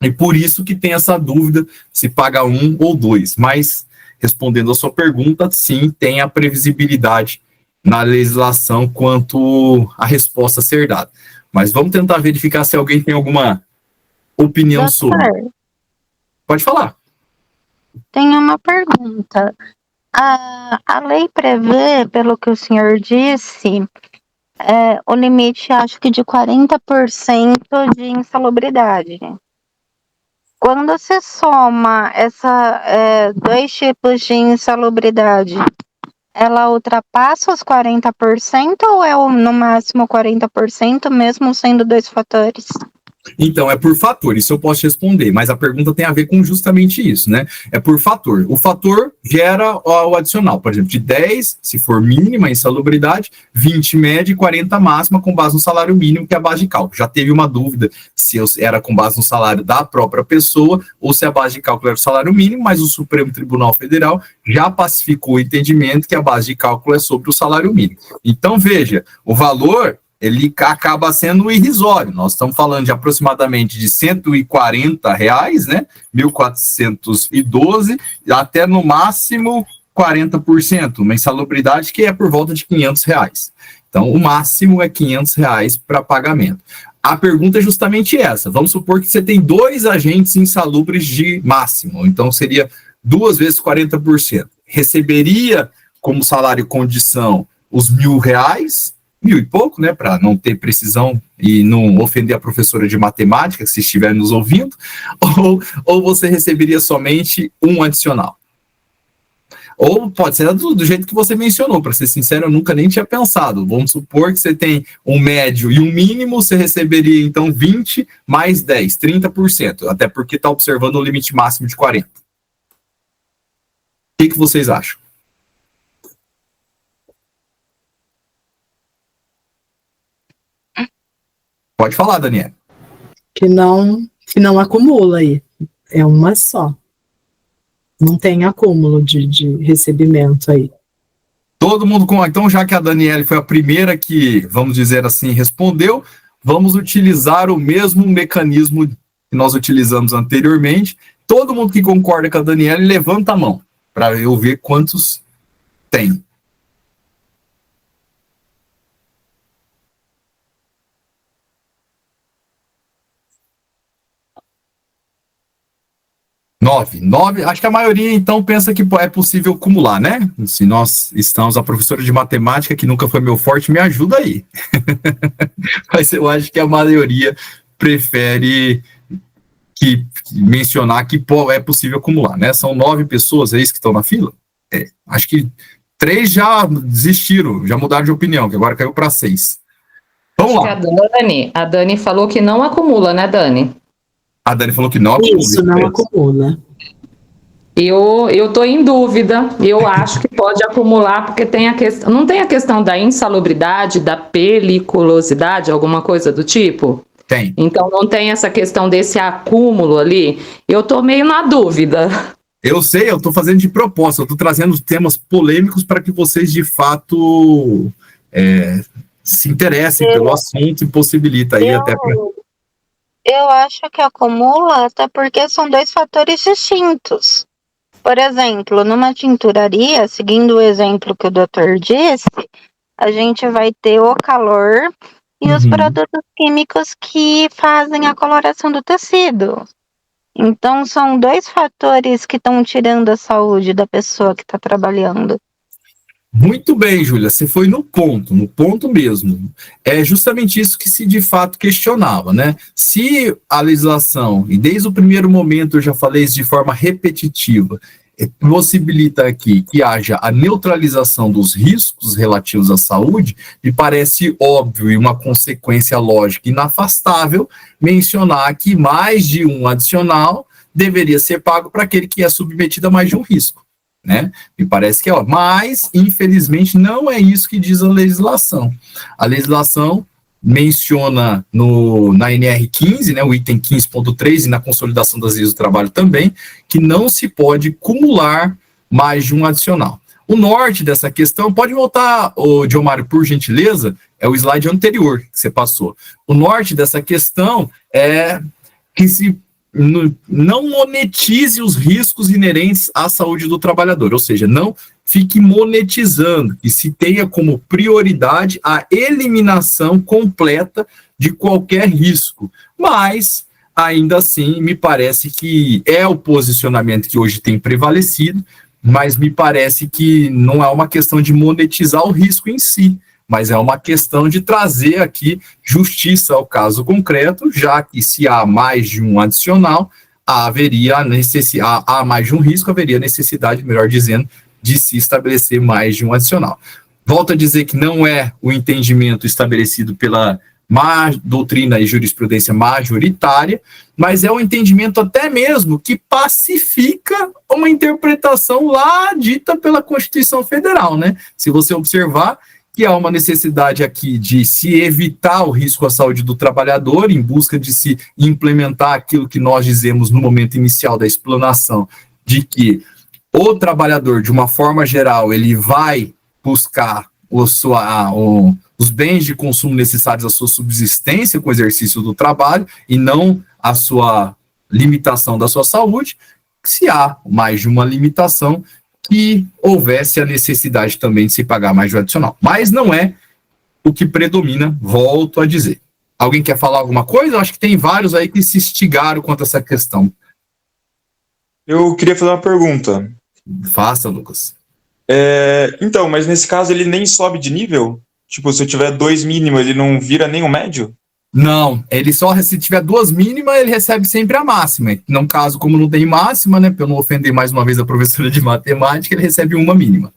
e por isso que tem essa dúvida se paga 1 ou 2. Mas, respondendo a sua pergunta, sim, tem a previsibilidade na legislação quanto à resposta a ser dada. Mas vamos tentar verificar se alguém tem alguma opinião sobre. Pode falar. Tenho uma pergunta. A lei prevê, pelo que o senhor disse, o limite, acho que de 40% de insalubridade. Quando se soma dois tipos de insalubridade, ela ultrapassa os 40% ou é no máximo 40%, mesmo sendo 2 fatores? Então, é por fator, isso eu posso te responder, mas a pergunta tem a ver com justamente isso, né? É por fator. O fator gera o adicional, por exemplo, de 10, se for mínima insalubridade, 20 média e 40 máxima com base no salário mínimo, que é a base de cálculo. Já teve uma dúvida se era com base no salário da própria pessoa ou se a base de cálculo era o salário mínimo, mas o Supremo Tribunal Federal já pacificou o entendimento que a base de cálculo é sobre o salário mínimo. Então, veja, o valor ele acaba sendo irrisório. Nós estamos falando de aproximadamente de R$140, né? 1.412, até no máximo 40%, uma insalubridade que é por volta de R$500. Então, o máximo é R$500 para pagamento. A pergunta é justamente essa. Vamos supor que você tem 2 agentes insalubres de máximo, então seria 2 vezes 40%. Receberia como salário e condição os R$1.000, 1.000 e pouco, né, para não ter precisão e não ofender a professora de matemática, se estiver nos ouvindo, ou você receberia somente um adicional. Ou pode ser do jeito que você mencionou, para ser sincero, eu nunca nem tinha pensado. Vamos supor que você tem um médio e um mínimo, você receberia então 20 mais 10, 30%, até porque está observando o limite máximo de 40%. O que vocês acham? Pode falar, Daniela. Que não acumula aí. É uma só. Não tem acúmulo de recebimento aí. Todo mundo com. Então, já que a Daniela foi a primeira que, vamos dizer assim, respondeu, vamos utilizar o mesmo mecanismo que nós utilizamos anteriormente. Todo mundo que concorda com a Daniela, levanta a mão, para eu ver quantos tem. Nove, acho que a maioria, então, pensa que é possível acumular, né? Se nós estamos, a professora de matemática, que nunca foi meu forte, me ajuda aí. Mas eu acho que a maioria prefere mencionar que é possível acumular, né? São 9 pessoas, é isso que estão na fila? Acho que 3 já desistiram, já mudaram de opinião, que agora caiu para 6. Vamos lá. A Dani falou que não acumula, né, Dani? A Dani falou que não acumula. Isso, não acumula. Eu estou em dúvida, eu acho que pode acumular, porque tem a questão, não tem a questão da insalubridade, da periculosidade, alguma coisa do tipo? Tem. Então não tem essa questão desse acúmulo ali, eu estou meio na dúvida. Eu sei, eu estou fazendo de propósito, eu estou trazendo temas polêmicos para que vocês, de fato, se interessem pelo assunto e possibilita aí até para... Eu acho que acumula até porque são 2 fatores distintos. Por exemplo, numa tinturaria, seguindo o exemplo que o doutor disse, a gente vai ter o calor e os produtos químicos que fazem a coloração do tecido. Então, são 2 fatores que estão tirando a saúde da pessoa que está trabalhando. Muito bem, Júlia, você foi no ponto mesmo. É justamente isso que se de fato questionava, né? Se a legislação, e desde o primeiro momento eu já falei isso de forma repetitiva, possibilita aqui que haja a neutralização dos riscos relativos à saúde, me parece óbvio e uma consequência lógica inafastável mencionar que mais de um adicional deveria ser pago para aquele que é submetido a mais de um risco. Né? Me parece que é óbvio, mas infelizmente não é isso que diz a legislação. A legislação menciona na NR 15, né, o item 15.3 e na consolidação das leis do trabalho também, que não se pode cumular mais de um adicional. O norte dessa questão, pode voltar, Diomário, por gentileza, é o slide anterior que você passou. O norte dessa questão é que se não monetize os riscos inerentes à saúde do trabalhador, ou seja, não fique monetizando, e se tenha como prioridade a eliminação completa de qualquer risco. Mas, ainda assim, me parece que é o posicionamento que hoje tem prevalecido, mas me parece que não é uma questão de monetizar o risco em si, mas é uma questão de trazer aqui justiça ao caso concreto, já que se há mais de um adicional, há mais de um risco, haveria necessidade, melhor dizendo, de se estabelecer mais de um adicional. Volto a dizer que não é o entendimento estabelecido pela doutrina e jurisprudência majoritária, mas é um entendimento até mesmo que pacifica uma interpretação lá dita pela Constituição Federal, né? Se você observar que há uma necessidade aqui de se evitar o risco à saúde do trabalhador, em busca de se implementar aquilo que nós dizemos no momento inicial da explanação, de que o trabalhador, de uma forma geral, ele vai buscar os bens de consumo necessários à sua subsistência com o exercício do trabalho, e não a sua limitação da sua saúde. Se há mais de uma limitação, que houvesse a necessidade também de se pagar mais de um adicional. Mas não é o que predomina, volto a dizer. Alguém quer falar alguma coisa? Eu acho que tem vários aí que se instigaram quanto a essa questão. Eu queria fazer uma pergunta. Faça, Lucas. Então, mas nesse caso ele nem sobe de nível? Tipo, se eu tiver 2 mínimo, ele não vira nem o médio? Não, ele só, se tiver 2 mínimas, ele recebe sempre a máxima. No caso, como não tem máxima, né, para eu não ofender mais uma vez a professora de matemática, ele recebe uma mínima.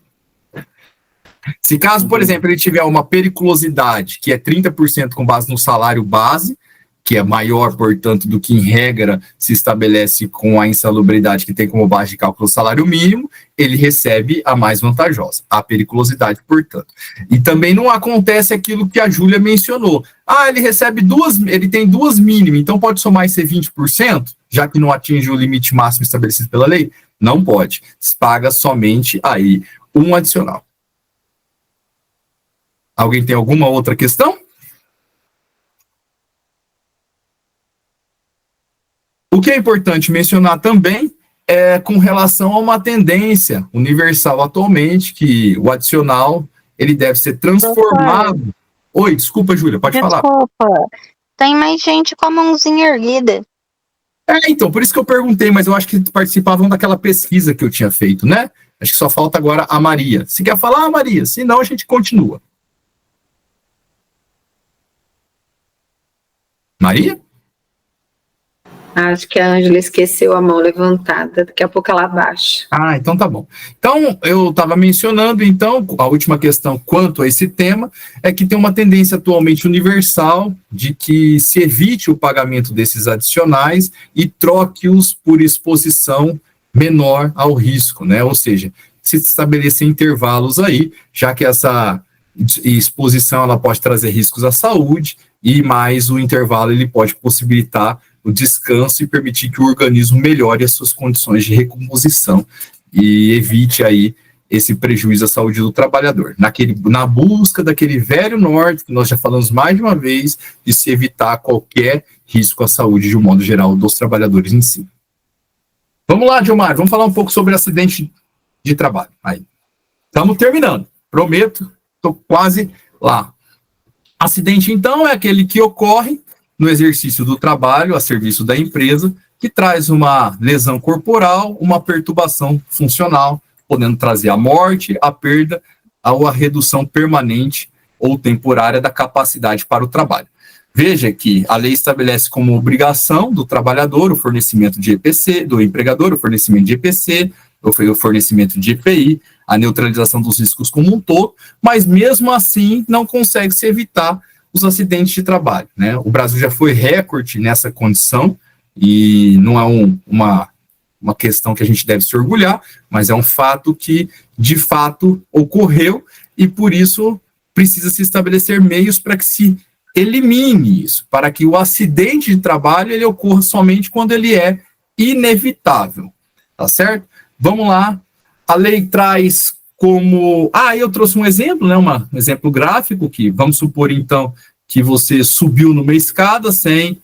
Se caso, por exemplo, ele tiver uma periculosidade, que é 30% com base no salário base, que é maior, portanto, do que em regra se estabelece com a insalubridade que tem como base de cálculo o salário mínimo, ele recebe a mais vantajosa, a periculosidade, portanto. E também não acontece aquilo que a Júlia mencionou. Ele recebe ele tem 2 mínimas, então pode somar e ser 20%, já que não atinge o limite máximo estabelecido pela lei? Não pode. Se paga somente aí um adicional. Alguém tem alguma outra questão? O que é importante mencionar também é com relação a uma tendência universal atualmente, que o adicional ele deve ser transformado. Oi, desculpa, Júlia, pode falar. Desculpa, tem mais gente com a mãozinha erguida. Então, por isso que eu perguntei, mas eu acho que participavam daquela pesquisa que eu tinha feito, né? Acho que só falta agora a Maria. Se quer falar, Maria, senão a gente continua. Maria? Acho que a Ângela esqueceu a mão levantada, daqui a pouco ela abaixa. Então tá bom. Então, eu estava mencionando, então, a última questão quanto a esse tema, é que tem uma tendência atualmente universal de que se evite o pagamento desses adicionais e troque-os por exposição menor ao risco, né? Ou seja, se estabelecer intervalos aí, já que essa exposição ela pode trazer riscos à saúde, e mais o intervalo ele pode possibilitar o descanso e permitir que o organismo melhore as suas condições de recomposição e evite aí esse prejuízo à saúde do trabalhador. Na busca daquele velho norte, que nós já falamos mais de uma vez, de se evitar qualquer risco à saúde, de um modo geral, dos trabalhadores em si. Vamos lá, Gilmar, vamos falar um pouco sobre acidente de trabalho. Aí, estamos terminando, prometo, estou quase lá. Acidente, então, é aquele que ocorre no exercício do trabalho, a serviço da empresa, que traz uma lesão corporal, uma perturbação funcional, podendo trazer a morte, a perda a redução permanente ou temporária da capacidade para o trabalho. Veja que a lei estabelece como obrigação do trabalhador o fornecimento de EPC, do empregador o fornecimento de EPC, o fornecimento de EPI, a neutralização dos riscos como um todo, mas mesmo assim não consegue se evitar os acidentes de trabalho, né? O Brasil já foi recorde nessa condição e não é uma questão que a gente deve se orgulhar, mas é um fato que, de fato, ocorreu e, por isso, precisa se estabelecer meios para que se elimine isso, para que o acidente de trabalho ele ocorra somente quando ele é inevitável, tá certo? Vamos lá, a lei traz como... eu trouxe um exemplo, né, um exemplo gráfico, que vamos supor, então, que você subiu numa escada sem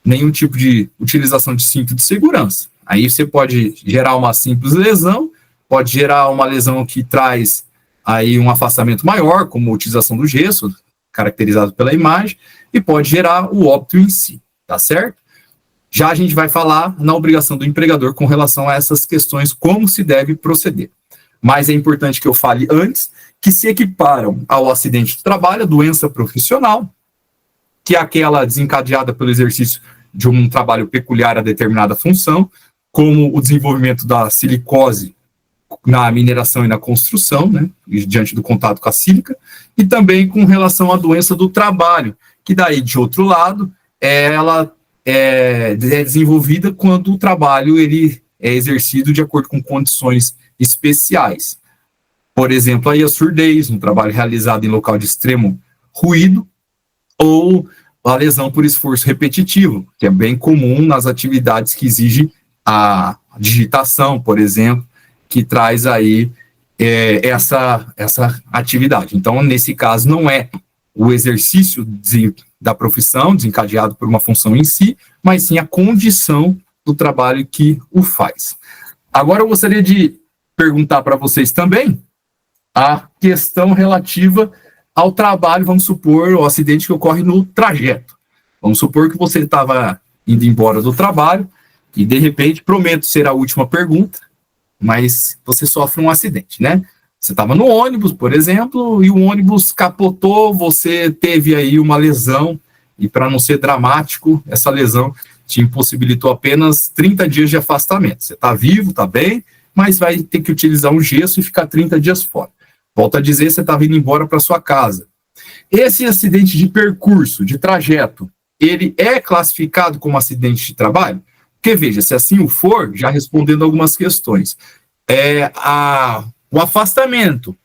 nenhum tipo de utilização de cinto de segurança. Aí você pode gerar uma simples lesão, pode gerar uma lesão que traz aí um afastamento maior, como a utilização do gesso, caracterizado pela imagem, e pode gerar o óbito em si, tá certo? Já a gente vai falar na obrigação do empregador com relação a essas questões, como se deve proceder. Mas é importante que eu fale antes que se equiparam ao acidente de trabalho, a doença profissional, que é aquela desencadeada pelo exercício de um trabalho peculiar a determinada função, como o desenvolvimento da silicose na mineração e na construção, né, diante do contato com a sílica, e também com relação à doença do trabalho, que daí, de outro lado, ela é desenvolvida quando o trabalho ele é exercido de acordo com condições especiais. Por exemplo, aí a surdez, um trabalho realizado em local de extremo ruído, ou a lesão por esforço repetitivo, que é bem comum nas atividades que exigem a digitação, por exemplo, que traz aí essa atividade. Então, nesse caso, não é o exercício da profissão desencadeado por uma função em si, mas sim a condição do trabalho que o faz. Agora, eu gostaria de perguntar para vocês também a questão relativa ao trabalho, vamos supor, o acidente que ocorre no trajeto. Vamos supor que você estava indo embora do trabalho e, de repente, prometo ser a última pergunta, mas você sofre um acidente, né? Você estava no ônibus, por exemplo, e o ônibus capotou, você teve aí uma lesão, e para não ser dramático, essa lesão te impossibilitou apenas 30 dias de afastamento. Você está vivo, está bem, mas vai ter que utilizar um gesso e ficar 30 dias fora. Volto a dizer, você estava indo embora para sua casa. Esse acidente de percurso, de trajeto, ele é classificado como acidente de trabalho? Porque, veja, se assim o for, já respondendo algumas questões, o afastamento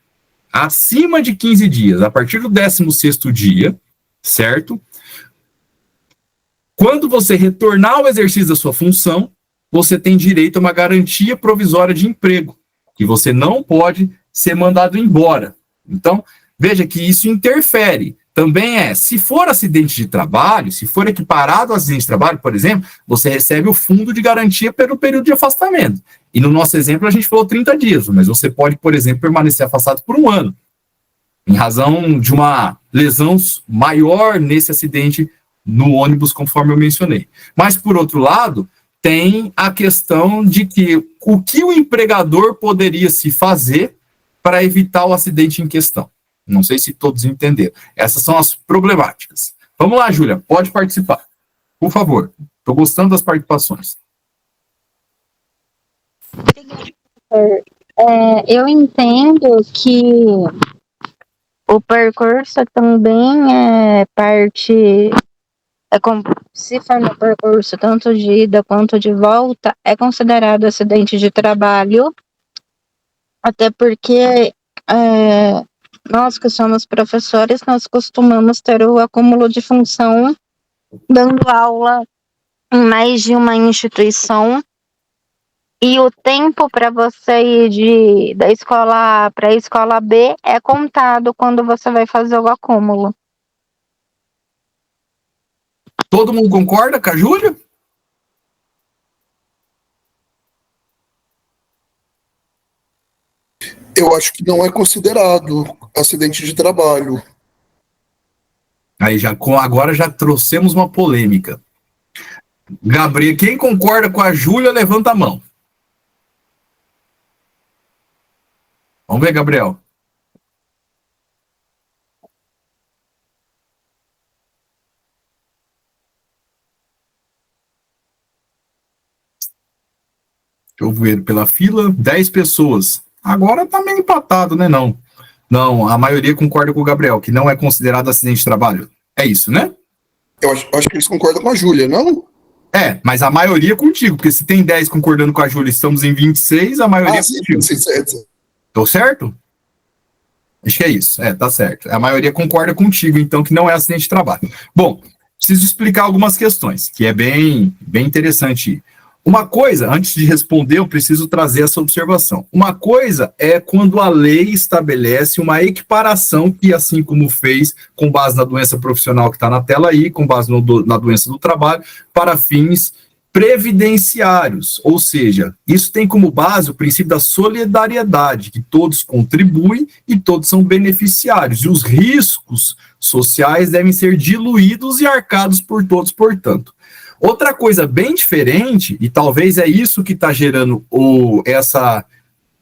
acima de 15 dias, a partir do 16º dia, certo? Quando você retornar ao exercício da sua função, você tem direito a uma garantia provisória de emprego, que você não pode ser mandado embora. Então, veja que isso interfere. Também se for acidente de trabalho, se for equiparado ao acidente de trabalho, por exemplo, você recebe o fundo de garantia pelo período de afastamento. E no nosso exemplo, a gente falou 30 dias, mas você pode, por exemplo, permanecer afastado por 1 ano, em razão de uma lesão maior nesse acidente no ônibus, conforme eu mencionei. Mas, por outro lado, tem a questão de que o que o empregador poderia se fazer para evitar o acidente em questão. Não sei se todos entenderam. Essas são as problemáticas. Vamos lá, Júlia, pode participar. Por favor. Estou gostando das participações. Eu entendo que o percurso também é parte... se for no percurso tanto de ida quanto de volta, é considerado acidente de trabalho, até porque nós que somos professores, nós costumamos ter o acúmulo de função dando aula em mais de uma instituição, e o tempo para você ir da escola A para a escola B é contado quando você vai fazer o acúmulo. Todo mundo concorda com a Júlia? Eu acho que não é considerado acidente de trabalho. Aí agora já trouxemos uma polêmica. Gabriel, quem concorda com a Júlia, levanta a mão. Vamos ver, Gabriel. eu vou pela fila, 10 pessoas. Agora tá meio empatado, né? Não, a maioria concorda com o Gabriel, que não é considerado acidente de trabalho. É isso, né? Eu acho que eles concordam com a Júlia, não? Mas a maioria contigo, porque se tem 10 concordando com a Júlia, estamos em 26, a maioria sim, contigo. Sim. Tô certo? Acho que é isso. Tá certo. A maioria concorda contigo, então, que não é acidente de trabalho. Bom, preciso explicar algumas questões, que é bem interessante. Uma coisa, antes de responder, eu preciso trazer essa observação. Uma coisa é quando a lei estabelece uma equiparação que, assim como fez com base na doença profissional que está na tela aí, com base na doença do trabalho, para fins previdenciários, ou seja, isso tem como base o princípio da solidariedade, que todos contribuem e todos são beneficiários, e os riscos sociais devem ser diluídos e arcados por todos, portanto. Outra coisa bem diferente, e talvez é isso que está gerando essa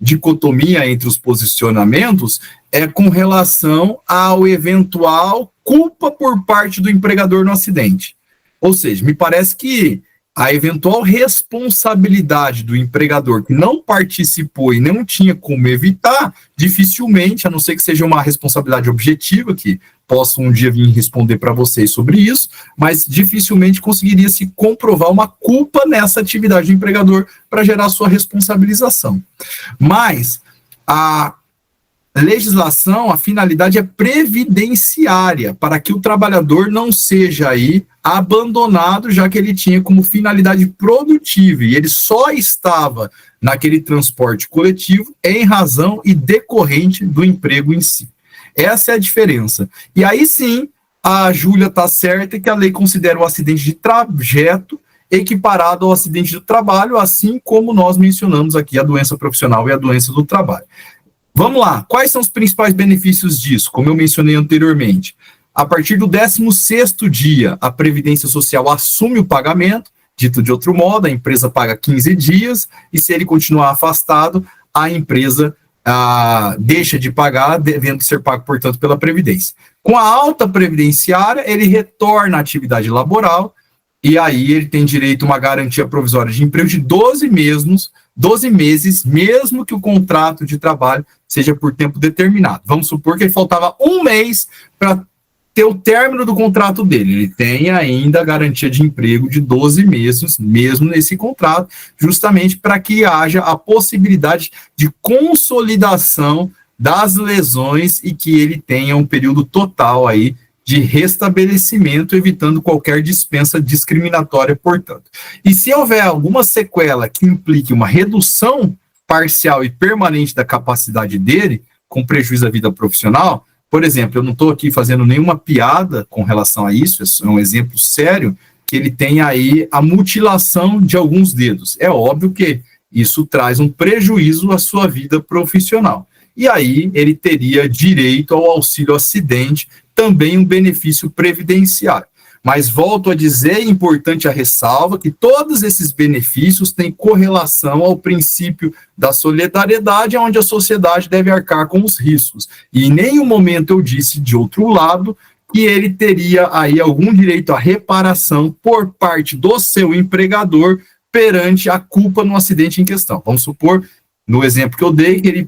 dicotomia entre os posicionamentos, é com relação ao eventual culpa por parte do empregador no acidente. Ou seja, me parece que a eventual responsabilidade do empregador que não participou e não tinha como evitar, dificilmente, a não ser que seja uma responsabilidade objetiva, que posso um dia vir responder para vocês sobre isso, mas dificilmente conseguiria se comprovar uma culpa nessa atividade do empregador para gerar sua responsabilização. Mas a legislação, a finalidade é previdenciária, para que o trabalhador não seja aí abandonado, já que ele tinha como finalidade produtiva, e ele só estava naquele transporte coletivo em razão e decorrente do emprego em si. Essa é a diferença. E aí sim, a Júlia está certa que a lei considera o acidente de trajeto equiparado ao acidente do trabalho, assim como nós mencionamos aqui a doença profissional e a doença do trabalho. Vamos lá, quais são os principais benefícios disso? Como eu mencionei anteriormente, a partir do 16º dia, a Previdência Social assume o pagamento, dito de outro modo, a empresa paga 15 dias, e se ele continuar afastado, a empresa deixa de pagar, devendo ser pago, portanto, pela Previdência. Com a alta previdenciária, ele retorna à atividade laboral, e aí ele tem direito a uma garantia provisória de emprego de 12 meses, mesmo que o contrato de trabalho seja por tempo determinado. Vamos supor que ele faltava um mês para ter o término do contrato dele. Ele tem ainda a garantia de emprego de 12 meses, mesmo nesse contrato, justamente para que haja a possibilidade de consolidação das lesões e que ele tenha um período total aí de restabelecimento, evitando qualquer dispensa discriminatória, portanto. E se houver alguma sequela que implique uma redução parcial e permanente da capacidade dele, com prejuízo à vida profissional, por exemplo, eu não estou aqui fazendo nenhuma piada com relação a isso, é um exemplo sério, que ele tem aí a mutilação de alguns dedos. É óbvio que isso traz um prejuízo à sua vida profissional. E aí ele teria direito ao auxílio acidente, também um benefício previdenciário. Mas volto a dizer, é importante a ressalva, que todos esses benefícios têm correlação ao princípio da solidariedade, onde a sociedade deve arcar com os riscos. E em nenhum momento eu disse, de outro lado, que ele teria aí algum direito à reparação por parte do seu empregador perante a culpa no acidente em questão. Vamos supor, no exemplo que eu dei, que ele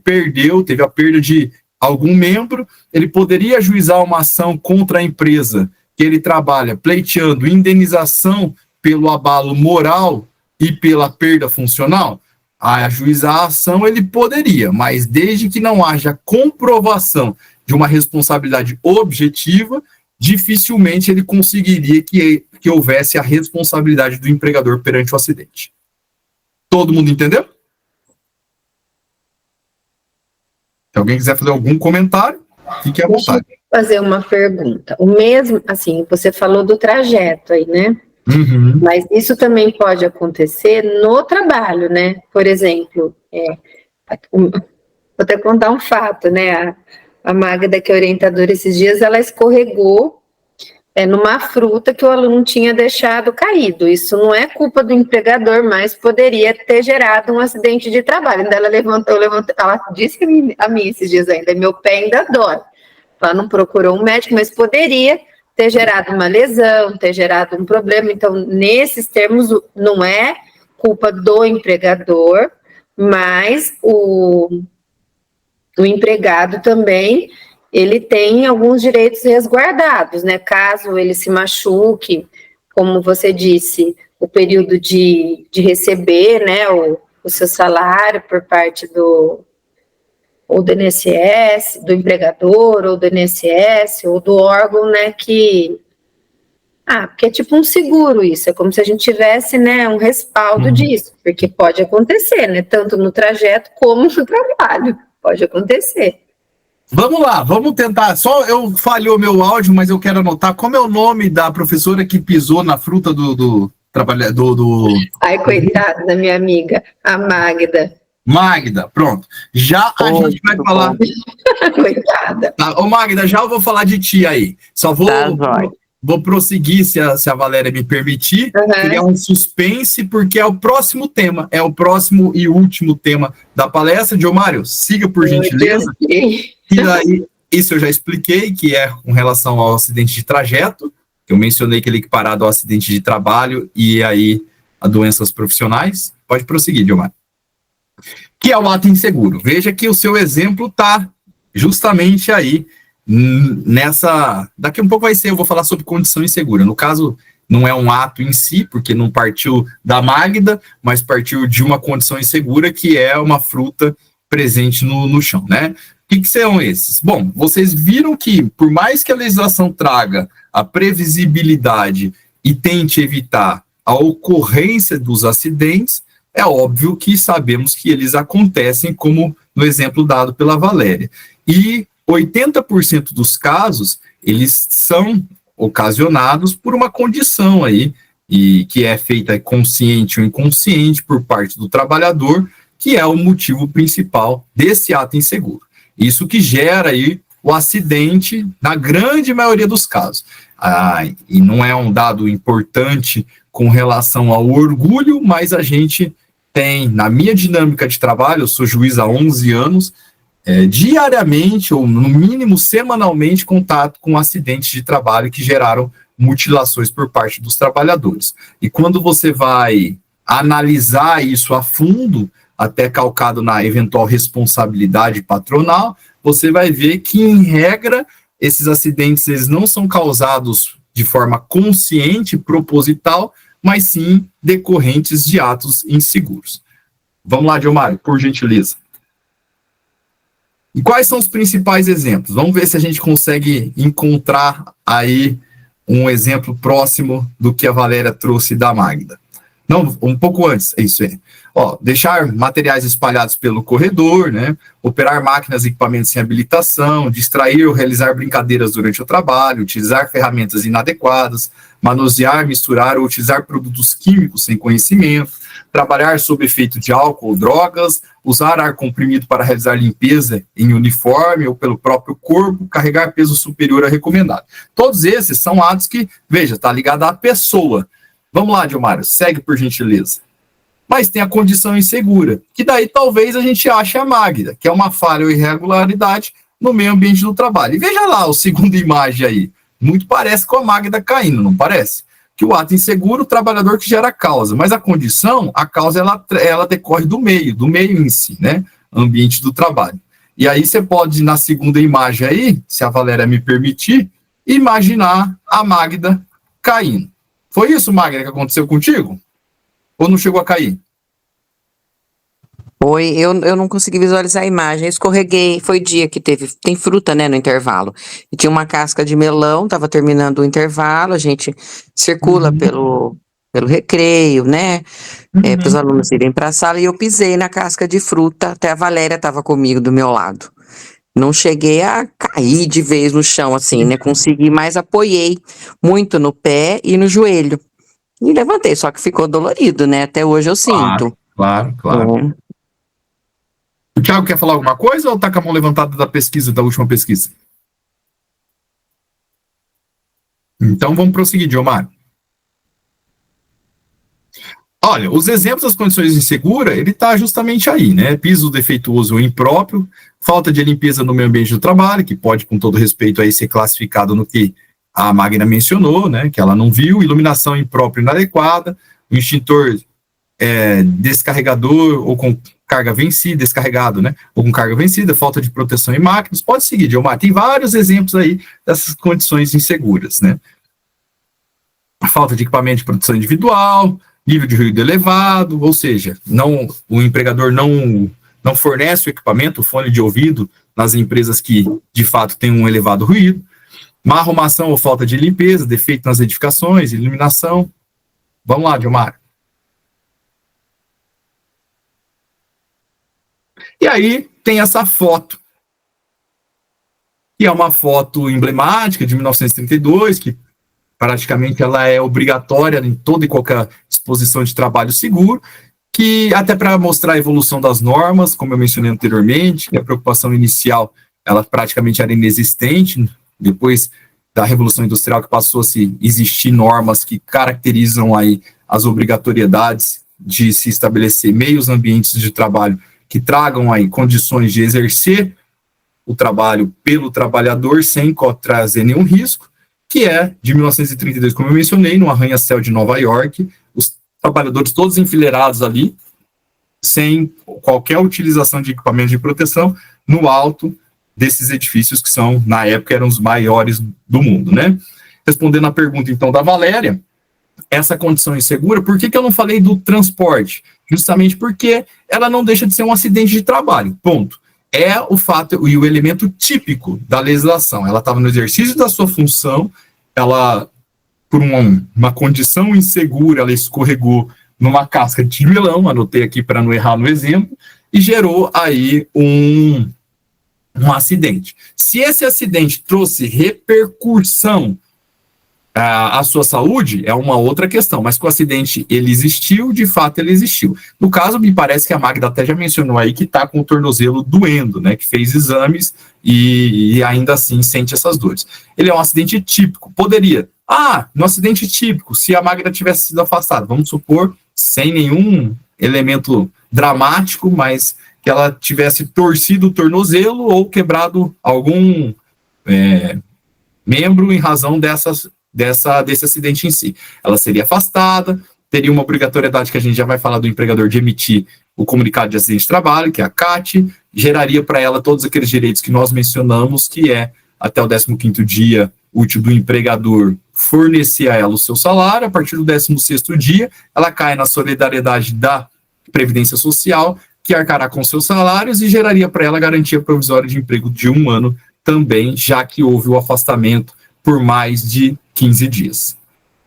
teve a perda de algum membro, ele poderia ajuizar uma ação contra a empresa que ele trabalha, pleiteando indenização pelo abalo moral e pela perda funcional. A ajuizar a ação ele poderia, mas desde que não haja comprovação de uma responsabilidade objetiva, dificilmente ele conseguiria que houvesse a responsabilidade do empregador perante o acidente. Todo mundo entendeu? Se alguém quiser fazer algum comentário, fique à vontade. Fazer uma pergunta. O mesmo, assim, você falou do trajeto aí, né? Uhum. Mas isso também pode acontecer no trabalho, né? Por exemplo, vou até contar um fato, né? A Magda, que é orientadora esses dias, ela escorregou numa fruta que o aluno tinha deixado caído. Isso não é culpa do empregador, mas poderia ter gerado um acidente de trabalho. Então, ela disse a mim esses dias ainda, meu pé ainda dói. Ela não procurou um médico, mas poderia ter gerado uma lesão, ter gerado um problema. Então, nesses termos, não é culpa do empregador, mas o empregado também, ele tem alguns direitos resguardados, né? Caso ele se machuque, como você disse, o período de receber, né, o seu salário por parte do INSS, do empregador, ou do INSS, ou do órgão, né, porque é tipo um seguro isso, é como se a gente tivesse, né, um respaldo disso, porque pode acontecer, né, tanto no trajeto como no trabalho, pode acontecer. Vamos lá, vamos tentar. Só eu falhou meu áudio, mas eu quero anotar como é o nome da professora que pisou na fruta do trabalhador do. Ai, coitada da minha amiga, a Magda. Magda, pronto. Já a gente vai falar. Coitada. Ô, Magda, já eu vou falar de ti aí. Só vou prosseguir, se a Valéria me permitir. Criar um suspense, porque é o próximo tema, é o próximo e último tema da palestra. Diomário, siga por gentileza. E daí, isso eu já expliquei, que é com relação ao acidente de trajeto. Eu mencionei que ele é equiparado ao acidente de trabalho e aí a doenças profissionais. Pode prosseguir, Diomário. Que é o ato inseguro. Veja que o seu exemplo está justamente aí nessa... Daqui a um pouco eu vou falar sobre condição insegura. No caso, não é um ato em si, porque não partiu da Magda, mas partiu de uma condição insegura, que é uma fruta presente no chão, né? O que são esses? Bom, vocês viram que, por mais que a legislação traga a previsibilidade e tente evitar a ocorrência dos acidentes, é óbvio que sabemos que eles acontecem, como no exemplo dado pela Valéria. E 80% dos casos, eles são ocasionados por uma condição aí, e que é feita consciente ou inconsciente por parte do trabalhador, que é o motivo principal desse ato inseguro. Isso que gera aí o acidente na grande maioria dos casos. E não é um dado importante com relação ao orgulho, mas a gente tem, na minha dinâmica de trabalho, eu sou juiz há 11 anos, diariamente, ou no mínimo semanalmente, contato com acidentes de trabalho que geraram mutilações por parte dos trabalhadores. E quando você vai analisar isso a fundo, até calcado na eventual responsabilidade patronal, você vai ver que, em regra, esses acidentes eles não são causados de forma consciente, proposital, mas sim decorrentes de atos inseguros. Vamos lá, Diomário, por gentileza. E quais são os principais exemplos? Vamos ver se a gente consegue encontrar aí um exemplo próximo do que a Valéria trouxe da Magda. Não, um pouco antes, é isso aí. Deixar materiais espalhados pelo corredor, né? Operar máquinas e equipamentos sem habilitação, distrair ou realizar brincadeiras durante o trabalho, utilizar ferramentas inadequadas, manusear, misturar ou utilizar produtos químicos sem conhecimento, trabalhar sob efeito de álcool ou drogas, usar ar comprimido para realizar limpeza em uniforme ou pelo próprio corpo, carregar peso superior a recomendado. Todos esses são atos que, veja, está ligado à pessoa. Vamos lá, Diomário, segue por gentileza. Mas tem a condição insegura, que daí talvez a gente ache a Magda, que é uma falha ou irregularidade no meio ambiente do trabalho. E veja lá a segunda imagem aí, muito parece com a Magda caindo, não parece? Que o ato inseguro, o trabalhador que gera a causa, mas a condição, a causa, ela decorre do meio em si, né? Ambiente do trabalho. E aí você pode, na segunda imagem aí, se a Valéria me permitir, imaginar a Magda caindo. Foi isso, Magda, que aconteceu contigo? Ou não chegou a cair? Oi, eu não consegui visualizar a imagem, eu escorreguei, foi dia que tem fruta, né, no intervalo, e tinha uma casca de melão, estava terminando o intervalo, a gente circula pelo recreio, né, para os alunos irem para a sala, e eu pisei na casca de fruta, até a Valéria estava comigo do meu lado. Não cheguei a cair de vez no chão, assim, né, consegui, mas apoiei muito no pé e no joelho. E levantei, só que ficou dolorido, né, até hoje eu sinto. Claro. O Thiago quer falar alguma coisa ou está com a mão levantada da última pesquisa? Então vamos prosseguir, Diomário. Olha, os exemplos das condições inseguras, ele está justamente aí, né? Piso defeituoso ou impróprio, falta de limpeza no meio ambiente do trabalho, que pode, com todo respeito, aí ser classificado no que a Magna mencionou, né? Que ela não viu, iluminação imprópria e inadequada, o extintor descarregador ou com carga vencida, descarregado, né? Ou com carga vencida, falta de proteção em máquinas. Pode seguir, Diomar. Tem vários exemplos aí dessas condições inseguras, né? A falta de equipamento de proteção individual, nível de ruído elevado, ou seja, o empregador não fornece o equipamento, o fone de ouvido, nas empresas que, de fato, têm um elevado ruído. Má arrumação ou falta de limpeza, defeito nas edificações, iluminação. Vamos lá, Diomar. E aí tem essa foto, que é uma foto emblemática de 1932, que praticamente ela é obrigatória em toda e qualquer exposição de trabalho seguro, que até para mostrar a evolução das normas, como eu mencionei anteriormente, a preocupação inicial, ela praticamente era inexistente, depois da Revolução Industrial que passou a se existir normas que caracterizam aí as obrigatoriedades de se estabelecer meios ambientes de trabalho que tragam aí condições de exercer o trabalho pelo trabalhador sem trazer nenhum risco, que é de 1932, como eu mencionei, no arranha-céu de Nova York, os trabalhadores todos enfileirados ali, sem qualquer utilização de equipamento de proteção, no alto desses edifícios que são, na época, eram os maiores do mundo, né? Respondendo à pergunta, então, da Valéria, essa condição insegura, por que eu não falei do transporte? Justamente porque ela não deixa de ser um acidente de trabalho, ponto. É o fato e o elemento típico da legislação. Ela estava no exercício da sua função, ela, por uma condição insegura, ela escorregou numa casca de melão, anotei aqui para não errar no exemplo, e gerou aí um acidente. Se esse acidente trouxe repercussão à sua saúde, é uma outra questão, mas que o acidente, ele existiu, de fato ele existiu. No caso, me parece que a Magda até já mencionou aí que está com o tornozelo doendo, né, que fez exames e ainda assim sente essas dores. Ele é um acidente típico, poderia, no acidente típico, se a Magda tivesse sido afastada, vamos supor, sem nenhum elemento dramático, mas que ela tivesse torcido o tornozelo ou quebrado algum membro em razão desse acidente em si. Ela seria afastada, teria uma obrigatoriedade que a gente já vai falar do empregador de emitir o comunicado de acidente de trabalho, que é a CAT, geraria para ela todos aqueles direitos que nós mencionamos, que é até o 15º dia útil do empregador fornecer a ela o seu salário, a partir do 16º dia, ela cai na solidariedade da Previdência Social, que arcará com seus salários e geraria para ela garantia provisória de emprego de 1 ano também, já que houve o afastamento por mais de 15 dias.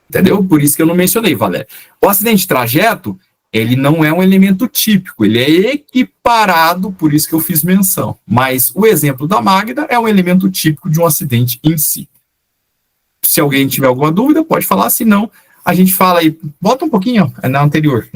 Entendeu? Por isso que eu não mencionei, Valéria. O acidente de trajeto, ele não é um elemento típico, ele é equiparado, por isso que eu fiz menção. Mas o exemplo da Magda é um elemento típico de um acidente em si. Se alguém tiver alguma dúvida, pode falar, se não, a gente fala aí, volta um pouquinho, na anterior.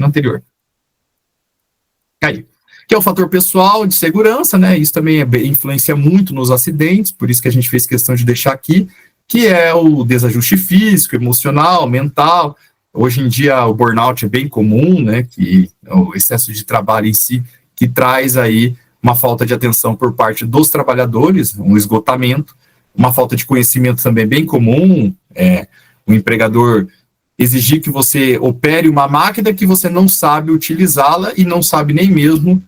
Aí, que é o fator pessoal de segurança, né, isso também influencia muito nos acidentes, por isso que a gente fez questão de deixar aqui, que é o desajuste físico, emocional, mental. Hoje em dia o burnout é bem comum, né, que o excesso de trabalho em si, que traz aí uma falta de atenção por parte dos trabalhadores, um esgotamento, uma falta de conhecimento também bem comum, o empregador exigir que você opere uma máquina que você não sabe utilizá-la e não sabe nem mesmo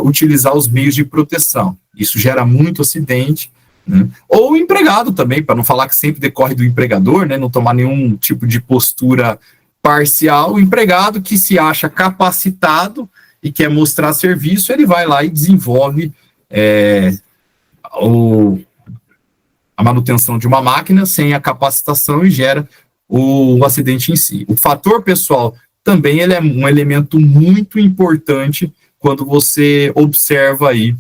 utilizar os meios de proteção. Isso gera muito acidente, né? Ou o empregado também, para não falar que sempre decorre do empregador, né, não tomar nenhum tipo de postura parcial. O empregado que se acha capacitado e quer mostrar serviço, ele vai lá e desenvolve a manutenção de uma máquina sem a capacitação e gera o acidente em si. O fator pessoal também ele é um elemento muito importante quando você observa aí